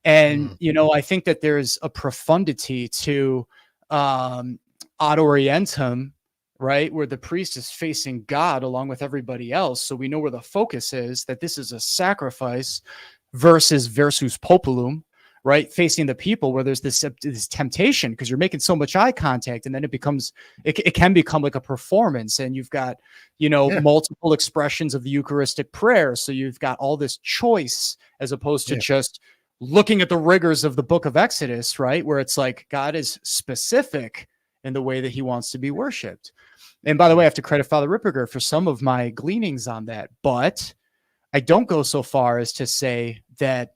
And, I think that there's a profundity to ad orientem, right, where the priest is facing God along with everybody else. So we know where the focus is, that this is a sacrifice versus populum, right, facing the people, where there's this temptation because you're making so much eye contact, and then it can become like a performance, and you've got multiple expressions of the Eucharistic prayer, so you've got all this choice as opposed to just looking at the rigors of the book of Exodus, right, where it's like God is specific in the way that he wants to be worshipped. And by the way, I have to credit Father Ripperger for some of my gleanings on that, but I don't go so far as to say that,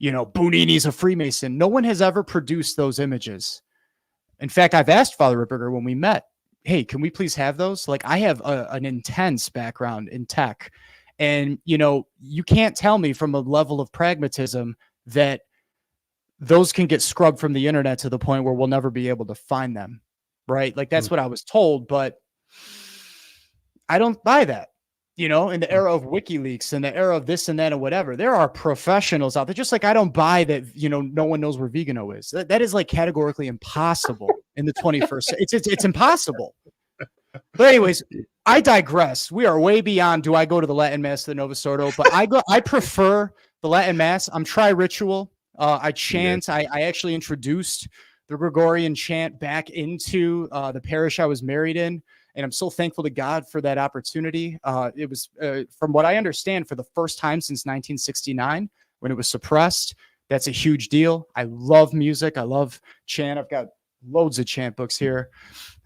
Bunini's a Freemason. No one has ever produced those images. In fact, I've asked Father Ripperger when we met, hey, can we please have those? Like, I have an intense background in tech, and, you can't tell me from a level of pragmatism that those can get scrubbed from the internet to the point where we'll never be able to find them, right? Like, that's what I was told, but I don't buy that. In the era of WikiLeaks and the era of this and that and whatever, there are professionals out there. Just like I don't buy that, no one knows where Vigano is. That is like categorically impossible in the 21st century. It's impossible. But anyways, I digress. We are way beyond, do I go to the Latin Mass, the Novus Ordo? But I prefer the Latin Mass. I'm tri-ritual. I chant. I actually introduced the Gregorian chant back into the parish I was married in. And I'm so thankful to God for that opportunity. It was, from what I understand, for the first time since 1969, when it was suppressed. That's a huge deal. I love music. I love chant. I've got loads of chant books here.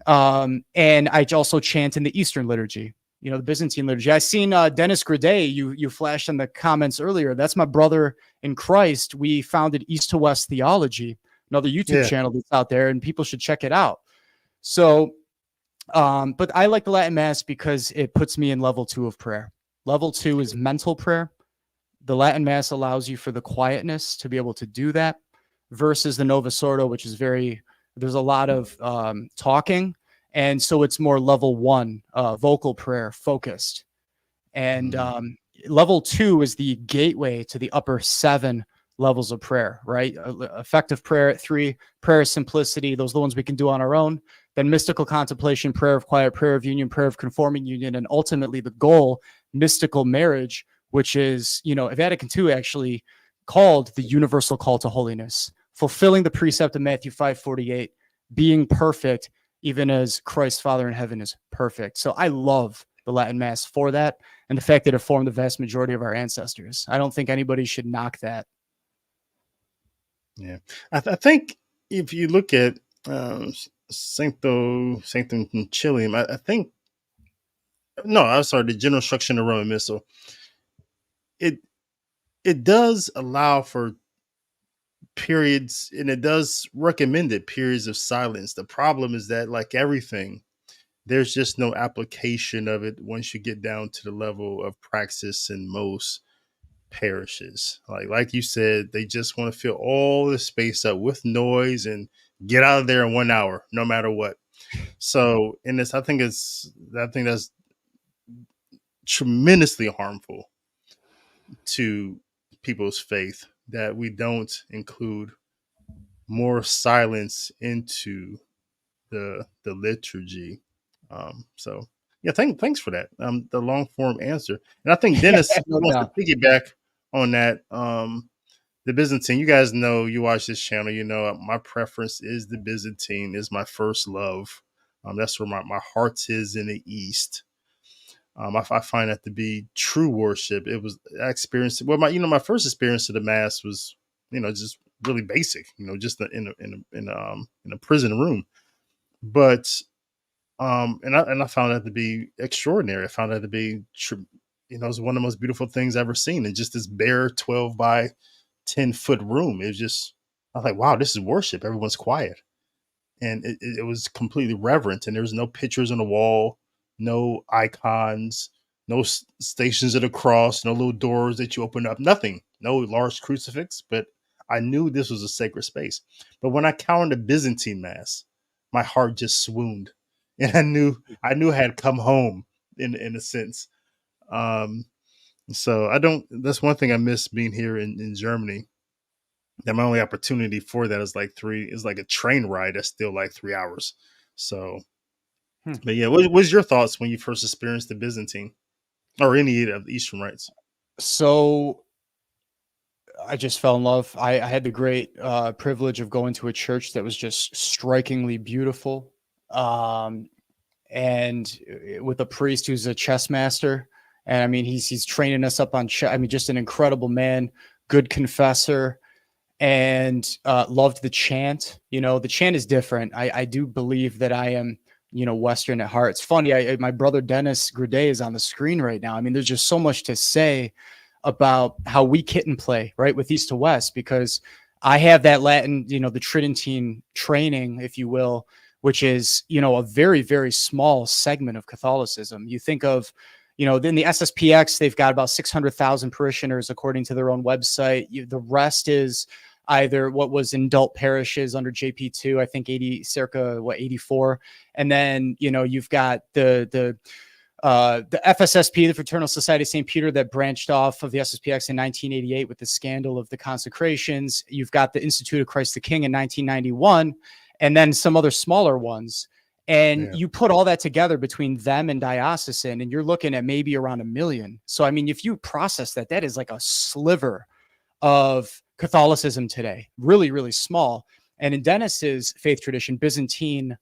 And I also chant in the Eastern liturgy, the Byzantine liturgy. I seen Dennis Gradey, you flashed in the comments earlier. That's my brother in Christ. We founded East to West Theology, another YouTube channel that's out there, and people should check it out. So, but I like the Latin Mass because it puts me in level 2 of prayer. Level 2 is mental prayer. The Latin Mass allows you for the quietness to be able to do that, versus the Novus Ordo, which is there's a lot of talking. And so it's more level 1, vocal prayer focused. And level 2 is the gateway to the upper 7 levels of prayer, right? Effective prayer at 3, prayer of simplicity. Those are the ones we can do on our own. Then mystical contemplation, prayer of quiet, prayer of union, prayer of conforming union, and ultimately the goal, mystical marriage, which is, Vatican II actually called the universal call to holiness, fulfilling the precept of Matthew 5:48, being perfect, even as Christ Father in heaven is perfect. So I love the Latin Mass for that, and the fact that it formed the vast majority of our ancestors. I don't think anybody should knock that. Yeah, I think if you look at Sanctum Concilium, I think, no, I'm sorry, the General Instruction of the Roman Missal, it does allow for periods, and it does recommend it, periods of silence. The problem is that, like everything, there's just no application of it once you get down to the level of praxis in most parishes. Like you said, they just want to fill all the space up with noise and get out of there in 1 hour, no matter what. So, and I think that's tremendously harmful to people's faith, that we don't include more silence into the liturgy. So yeah, thanks for that. The long form answer, and I think Dennis wants to piggyback on that. The Byzantine. You guys know, you watch this channel. My preference is the Byzantine. Is my first love. That's where my heart is, in the East. I find that to be true worship. It was I experienced. Well, my first experience of the Mass was, just really basic. Just in a prison room, but and I found that to be extraordinary. I found that to be it was one of the most beautiful things I've ever seen. In just this bare 12 by 10-foot room. It was just, I was like, wow, this is worship. Everyone's quiet, and it was completely reverent. And there was no pictures on the wall, no icons, no stations of the cross, no little doors that you open up, nothing, no large crucifix. But I knew this was a sacred space. But when I counted the Byzantine Mass, my heart just swooned, and I had come home in a sense. Um, so I don't. That's one thing I miss being here in Germany. That my only opportunity for that is like a train ride that's still like 3 hours. So, but yeah, what was your thoughts when you first experienced the Byzantine or any of the Eastern rites? So I just fell in love. I had the great privilege of going to a church that was just strikingly beautiful. And with a priest who's a chess master. And I mean, he's training us up on chess. I mean, just an incredible man, good confessor, and loved the chant. You know, the chant is different. I do believe that I am, Western at heart. It's funny. My brother Dennis Gradey is on the screen right now. I mean, there's just so much to say about how we kitten play, right, with East to West, because I have that Latin, the Tridentine training, if you will, which is, a very, very small segment of Catholicism. You think of, in the SSPX, they've got about 600,000 parishioners, according to their own website. The rest is either what was in adult parishes under JP2, I think circa 84. And then, you've got the FSSP, the Fraternal Society of St. Peter, that branched off of the SSPX in 1988 with the scandal of the consecrations. You've got the Institute of Christ the King in 1991, and then some other smaller ones. And you put all that together between them and diocesan, and you're looking at maybe around 1 million. So, I mean, if you process that, that is like a sliver of Catholicism today, really, really small. And in Dennis's faith tradition, Byzantine,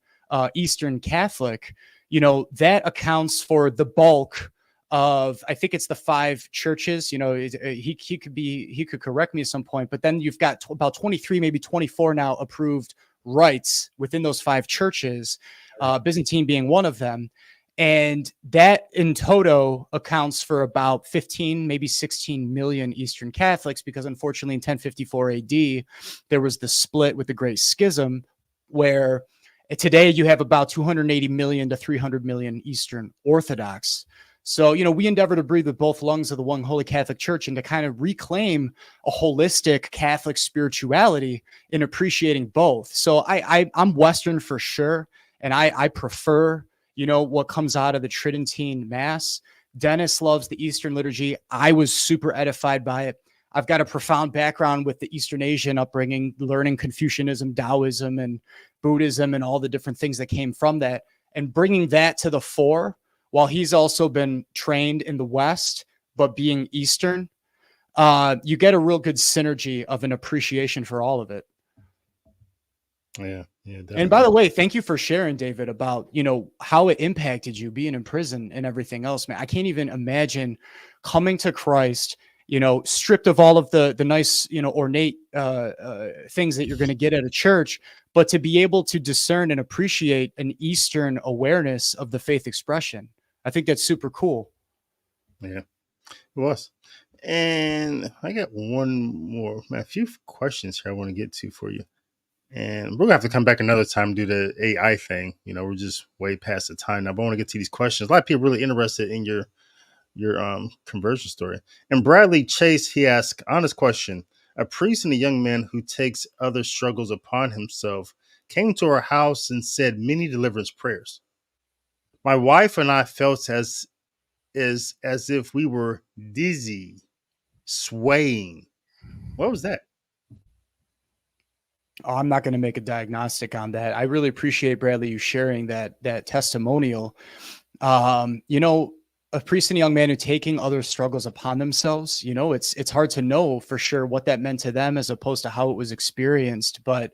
Eastern Catholic, that accounts for the bulk of, I think it's the 5 churches. He could correct me at some point, but then you've got about 23, maybe 24 now approved rites within those 5 churches, Byzantine being one of them. And that in toto accounts for about 15, maybe 16 million Eastern Catholics, because unfortunately in 1054 AD, there was the split with the Great Schism, where today you have about 280 million to 300 million Eastern Orthodox. So, we endeavor to breathe with both lungs of the one Holy Catholic Church and to kind of reclaim a holistic Catholic spirituality in appreciating both. So I'm Western for sure. And I prefer, what comes out of the Tridentine Mass. Dennis loves the Eastern liturgy. I was super edified by it. I've got a profound background with the Eastern Asian upbringing, learning Confucianism, Taoism, and Buddhism, and all the different things that came from that, and bringing that to the fore while he's also been trained in the West, but being Eastern. You get a real good synergy of an appreciation for all of it. Yeah, definitely. And by the way, thank you for sharing, David, about, how it impacted you being in prison and everything else, man. I can't even imagine coming to Christ, stripped of all of the nice, ornate things that you're going to get at a church, but to be able to discern and appreciate an Eastern awareness of the faith expression. I think that's super cool. Yeah, it was. And I got a few questions here I want to get to for you. And we're going to have to come back another time and do the AI thing. We're just way past the time now, but I want to get to these questions. A lot of people really interested in your conversion story. And Bradley Chase, he asked, honest question: a priest and a young man who takes other struggles upon himself came to our house and said many deliverance prayers. My wife and I felt as if we were dizzy, swaying. What was that? Oh, I'm not going to make a diagnostic on that. I really appreciate, Bradley, you sharing that testimonial. A priest and a young man who taking other struggles upon themselves, it's hard to know for sure what that meant to them as opposed to how it was experienced. But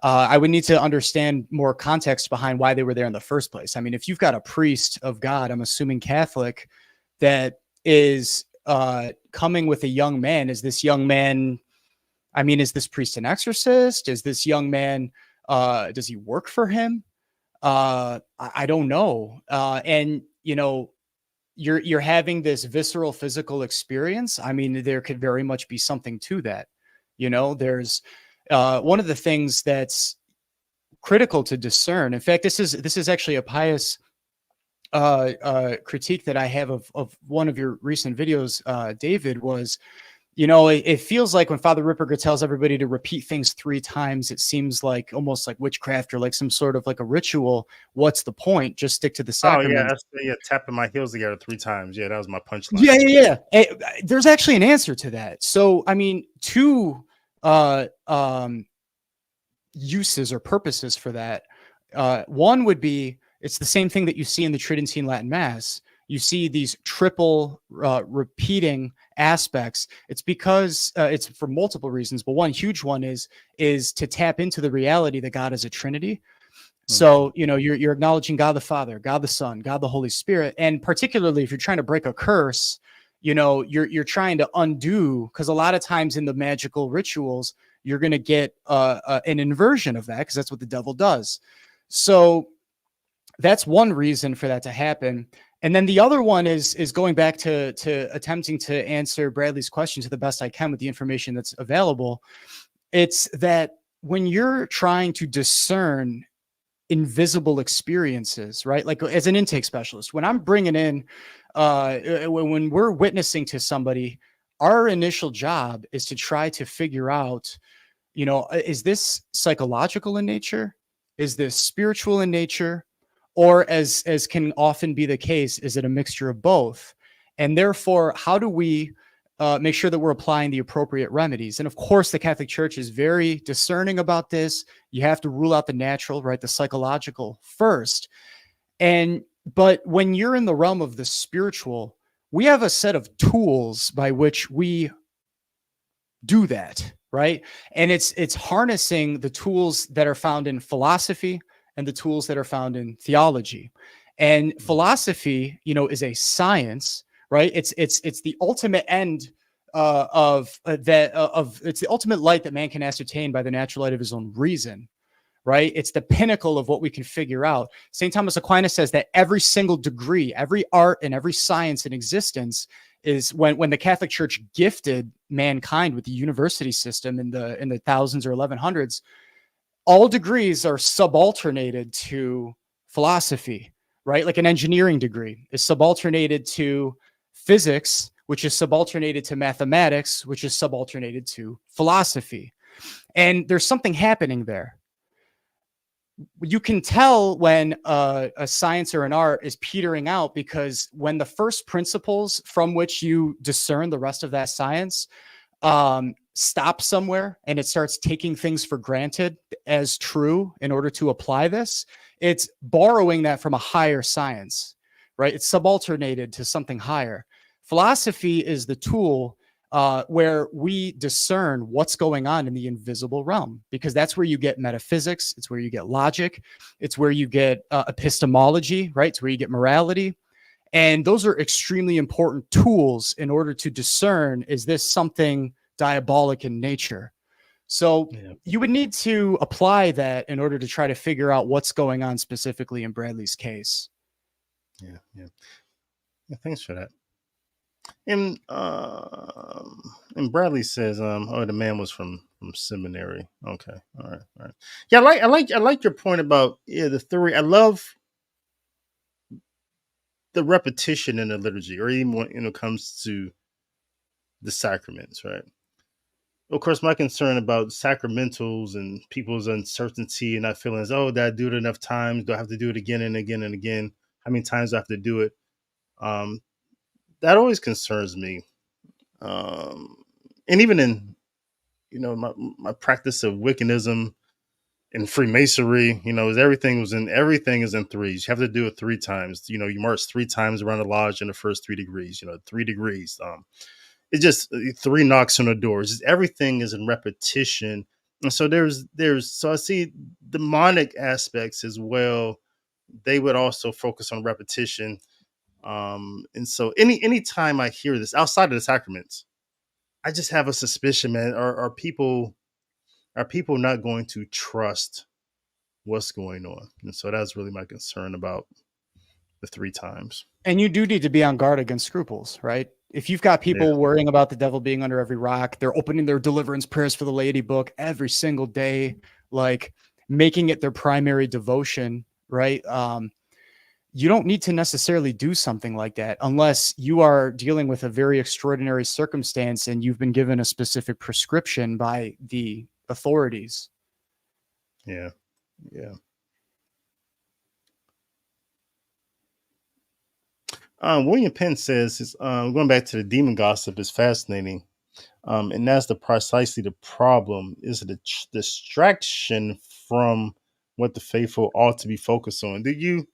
I would need to understand more context behind why they were there in the first place. I mean, if you've got a priest of God, I'm assuming Catholic, that is coming with a young man, is this young man, I mean, is this priest an exorcist? Is this young man, does he work for him? I don't know. And, you're having this visceral physical experience. I mean, there could very much be something to that. There's one of the things that's critical to discern. In fact, this is actually a pious critique that I have of one of your recent videos, David, was, you know, it feels like when Father Ripperger tells everybody to repeat things 3 times, it seems like almost like witchcraft or like some sort of like a ritual. What's the point? Just stick to the sacraments. Oh yeah, tapping my heels together 3 times. Yeah, that was my punchline. Yeah. There's actually an answer to that. So, I mean, 2 uses or purposes for that. One would be, it's the same thing that you see in the Tridentine Latin Mass. You see these triple repeating aspects. It's because it's for multiple reasons, but one huge one is to tap into the reality that God is a Trinity. So, you know, you're acknowledging God the Father, God the Son, God the Holy Spirit, and particularly if you're trying to break a curse, you know, you're trying to undo, because a lot of times in the magical rituals, you're going to get an inversion of that, because that's what the devil does. So that's one reason for that to happen. And then the other one is going back to attempting to answer Bradley's question to the best I can with the information that's available. It's that when you're trying to discern invisible experiences, right? Like as an intake specialist, when I'm bringing in, when we're witnessing to somebody, our initial job is to try to figure out, you know, is this psychological in nature? Is this spiritual in nature? Or as can often be the case, is it a mixture of both? And therefore, how do we make sure that we're applying the appropriate remedies? And of course, the Catholic Church is very discerning about this. You have to rule out the natural, right? The psychological first. But when you're in the realm of the spiritual, we have a set of tools by which we do that, right? And it's harnessing the tools that are found in philosophy and the tools that are found in theology. And philosophy, you know, is a science, right? It's the ultimate end it's the ultimate light that man can ascertain by the natural light of his own reason, right? It's the pinnacle of what we can figure out. St. Thomas Aquinas says that every single degree, every art and every science in existence is when the Catholic Church gifted mankind with the university system in the thousands or 1100s, all degrees are subalternated to philosophy, right? Like an engineering degree is subalternated to physics, which is subalternated to mathematics, which is subalternated to philosophy. And there's something happening there. You can tell when a science or an art is petering out, because when the first principles from which you discern the rest of that science stop somewhere and it starts taking things for granted as true in order to apply this, it's borrowing that from a higher science, right? It's subalternated to something higher. Philosophy is the tool where we discern what's going on in the invisible realm, because that's where you get metaphysics. It's where you get logic. It's where you get epistemology, right? It's where you get morality. And those are extremely important tools in order to discern, is this something diabolic in nature? So you would need to apply that in order to try to figure out what's going on specifically in Bradley's case. Yeah, thanks for that. And Bradley says, the man was from seminary. Okay, all right. Yeah, I like your point about the theory. I love the repetition in the liturgy, or even when it comes to the sacraments, right? Of course, my concern about sacramentals and people's uncertainty and not feeling as, did I do it enough times? Do I have to do it again and again and again? How many times do I have to do it? That always concerns me. And even in, my practice of Wiccanism and Freemasonry, everything is in threes. You have to do it 3 times. You march 3 times around the lodge in the first 3 degrees, 3 degrees. It's just 3 knocks on the door. It's just everything is in repetition. And so so I see demonic aspects as well. They would also focus on repetition. And so any time I hear this outside of the sacraments, I just have a suspicion, man. Are people not going to trust what's going on? And so that's really my concern about the 3 times. And you do need to be on guard against scruples, right? If you've got people worrying about the devil being under every rock, they're opening their deliverance prayers for the laity book every single day, like making it their primary devotion, right? you don't need to necessarily do something like that unless you are dealing with a very extraordinary circumstance and you've been given a specific prescription by the authorities. Yeah. Yeah. William Penn says, going back to the demon gossip is fascinating. And that's precisely the problem, is a distraction from what the faithful ought to be focused on. Do you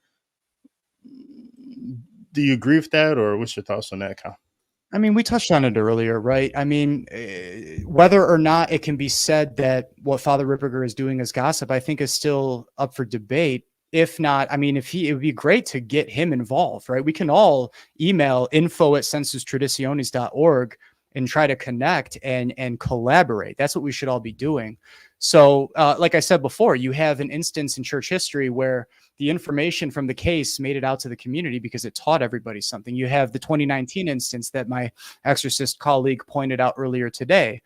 agree with that, or what's your thoughts on that, Kyle? I mean, we touched on it earlier, right? I mean, whether or not it can be said that what Father Ripperger is doing is gossip, I think is still up for debate. If not, I mean, it would be great to get him involved, right? We can all email info@sensustraditionis.org and try to connect and collaborate. That's what we should all be doing. So, like I said before, you have an instance in church history where the information from the case made it out to the community because it taught everybody something. You have the 2019 instance that my exorcist colleague pointed out earlier today.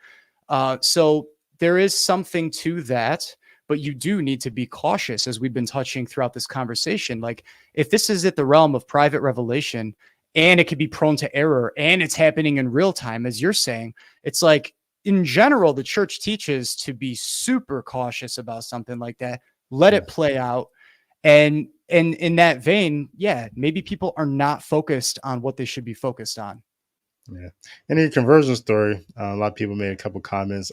So there is something to that, but you do need to be cautious, as we've been touching throughout this conversation. Like, if this is at the realm of private revelation and it could be prone to error and it's happening in real time, as you're saying, it's like, in general, the church teaches to be super cautious about something like that. Let it play out. And in that vein, yeah, maybe people are not focused on what they should be focused on. Yeah. In your conversion story, a lot of people made a couple comments.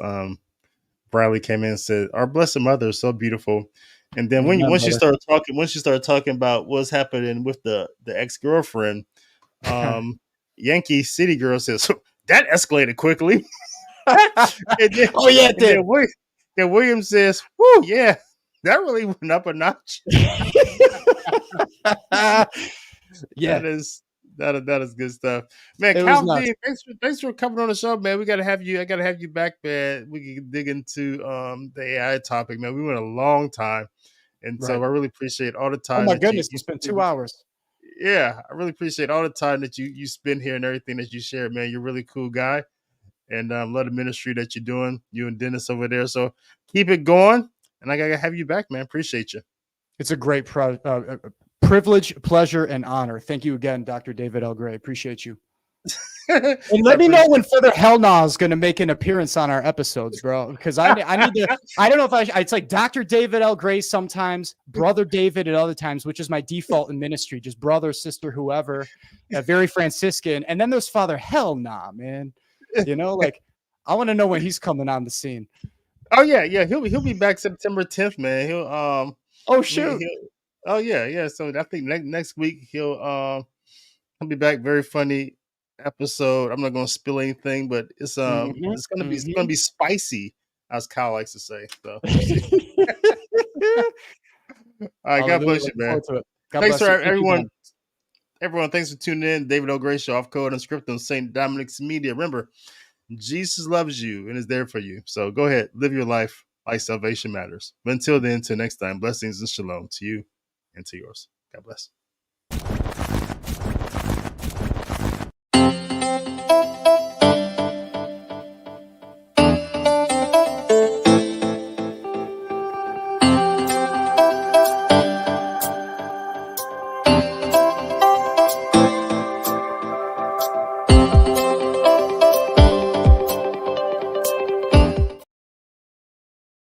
Bradley came in and said, "Our Blessed Mother is so beautiful." And then once you started talking about what's happening with the ex-girlfriend, Yankee City Girl says that escalated quickly. Then, oh yeah, it did. Then William says, "Whoo, yeah, that really went up a notch." Yeah, that is good stuff, man. Cal D, thanks for coming on the show, man. I gotta have you back, man. We can dig into the AI topic, man. We went a long time, and so I really appreciate all the time. Oh my goodness, you spent 2 hours. Yeah, I really appreciate all the time that you spend here and everything that you share, man. You're a really cool guy, and love the ministry that you're doing. You and Dennis over there, so keep it going. And I gotta have you back, man. Appreciate you. It's a great privilege, pleasure, and honor. Thank you again, Dr. David L. Gray. Appreciate you. And let me know when Further Hell Nah is going to make an appearance on our episodes, bro. Because I need to. I don't know if it's like Dr. David L. Gray sometimes, Brother David at other times, which is my default in ministry, just brother, sister, whoever. Very Franciscan. And then there's Father Hell Nah, man. You know, like, I want to know when he's coming on the scene. Oh yeah, he'll be back September 10th, man. He'll oh shoot. Oh yeah. So I think next week he'll be back. Very funny episode. I'm not gonna spill anything, but it's gonna be spicy, as Kyle likes to say. So all right, God bless you, man. Thanks for everyone. Everyone, thanks for tuning in. David L. Gray Show, Off Code Unscripted on St. Dominic's Media. Remember, Jesus loves you and is there for you. So go ahead, live your life like salvation matters. But until then, till next time, blessings and shalom to you and to yours. God bless.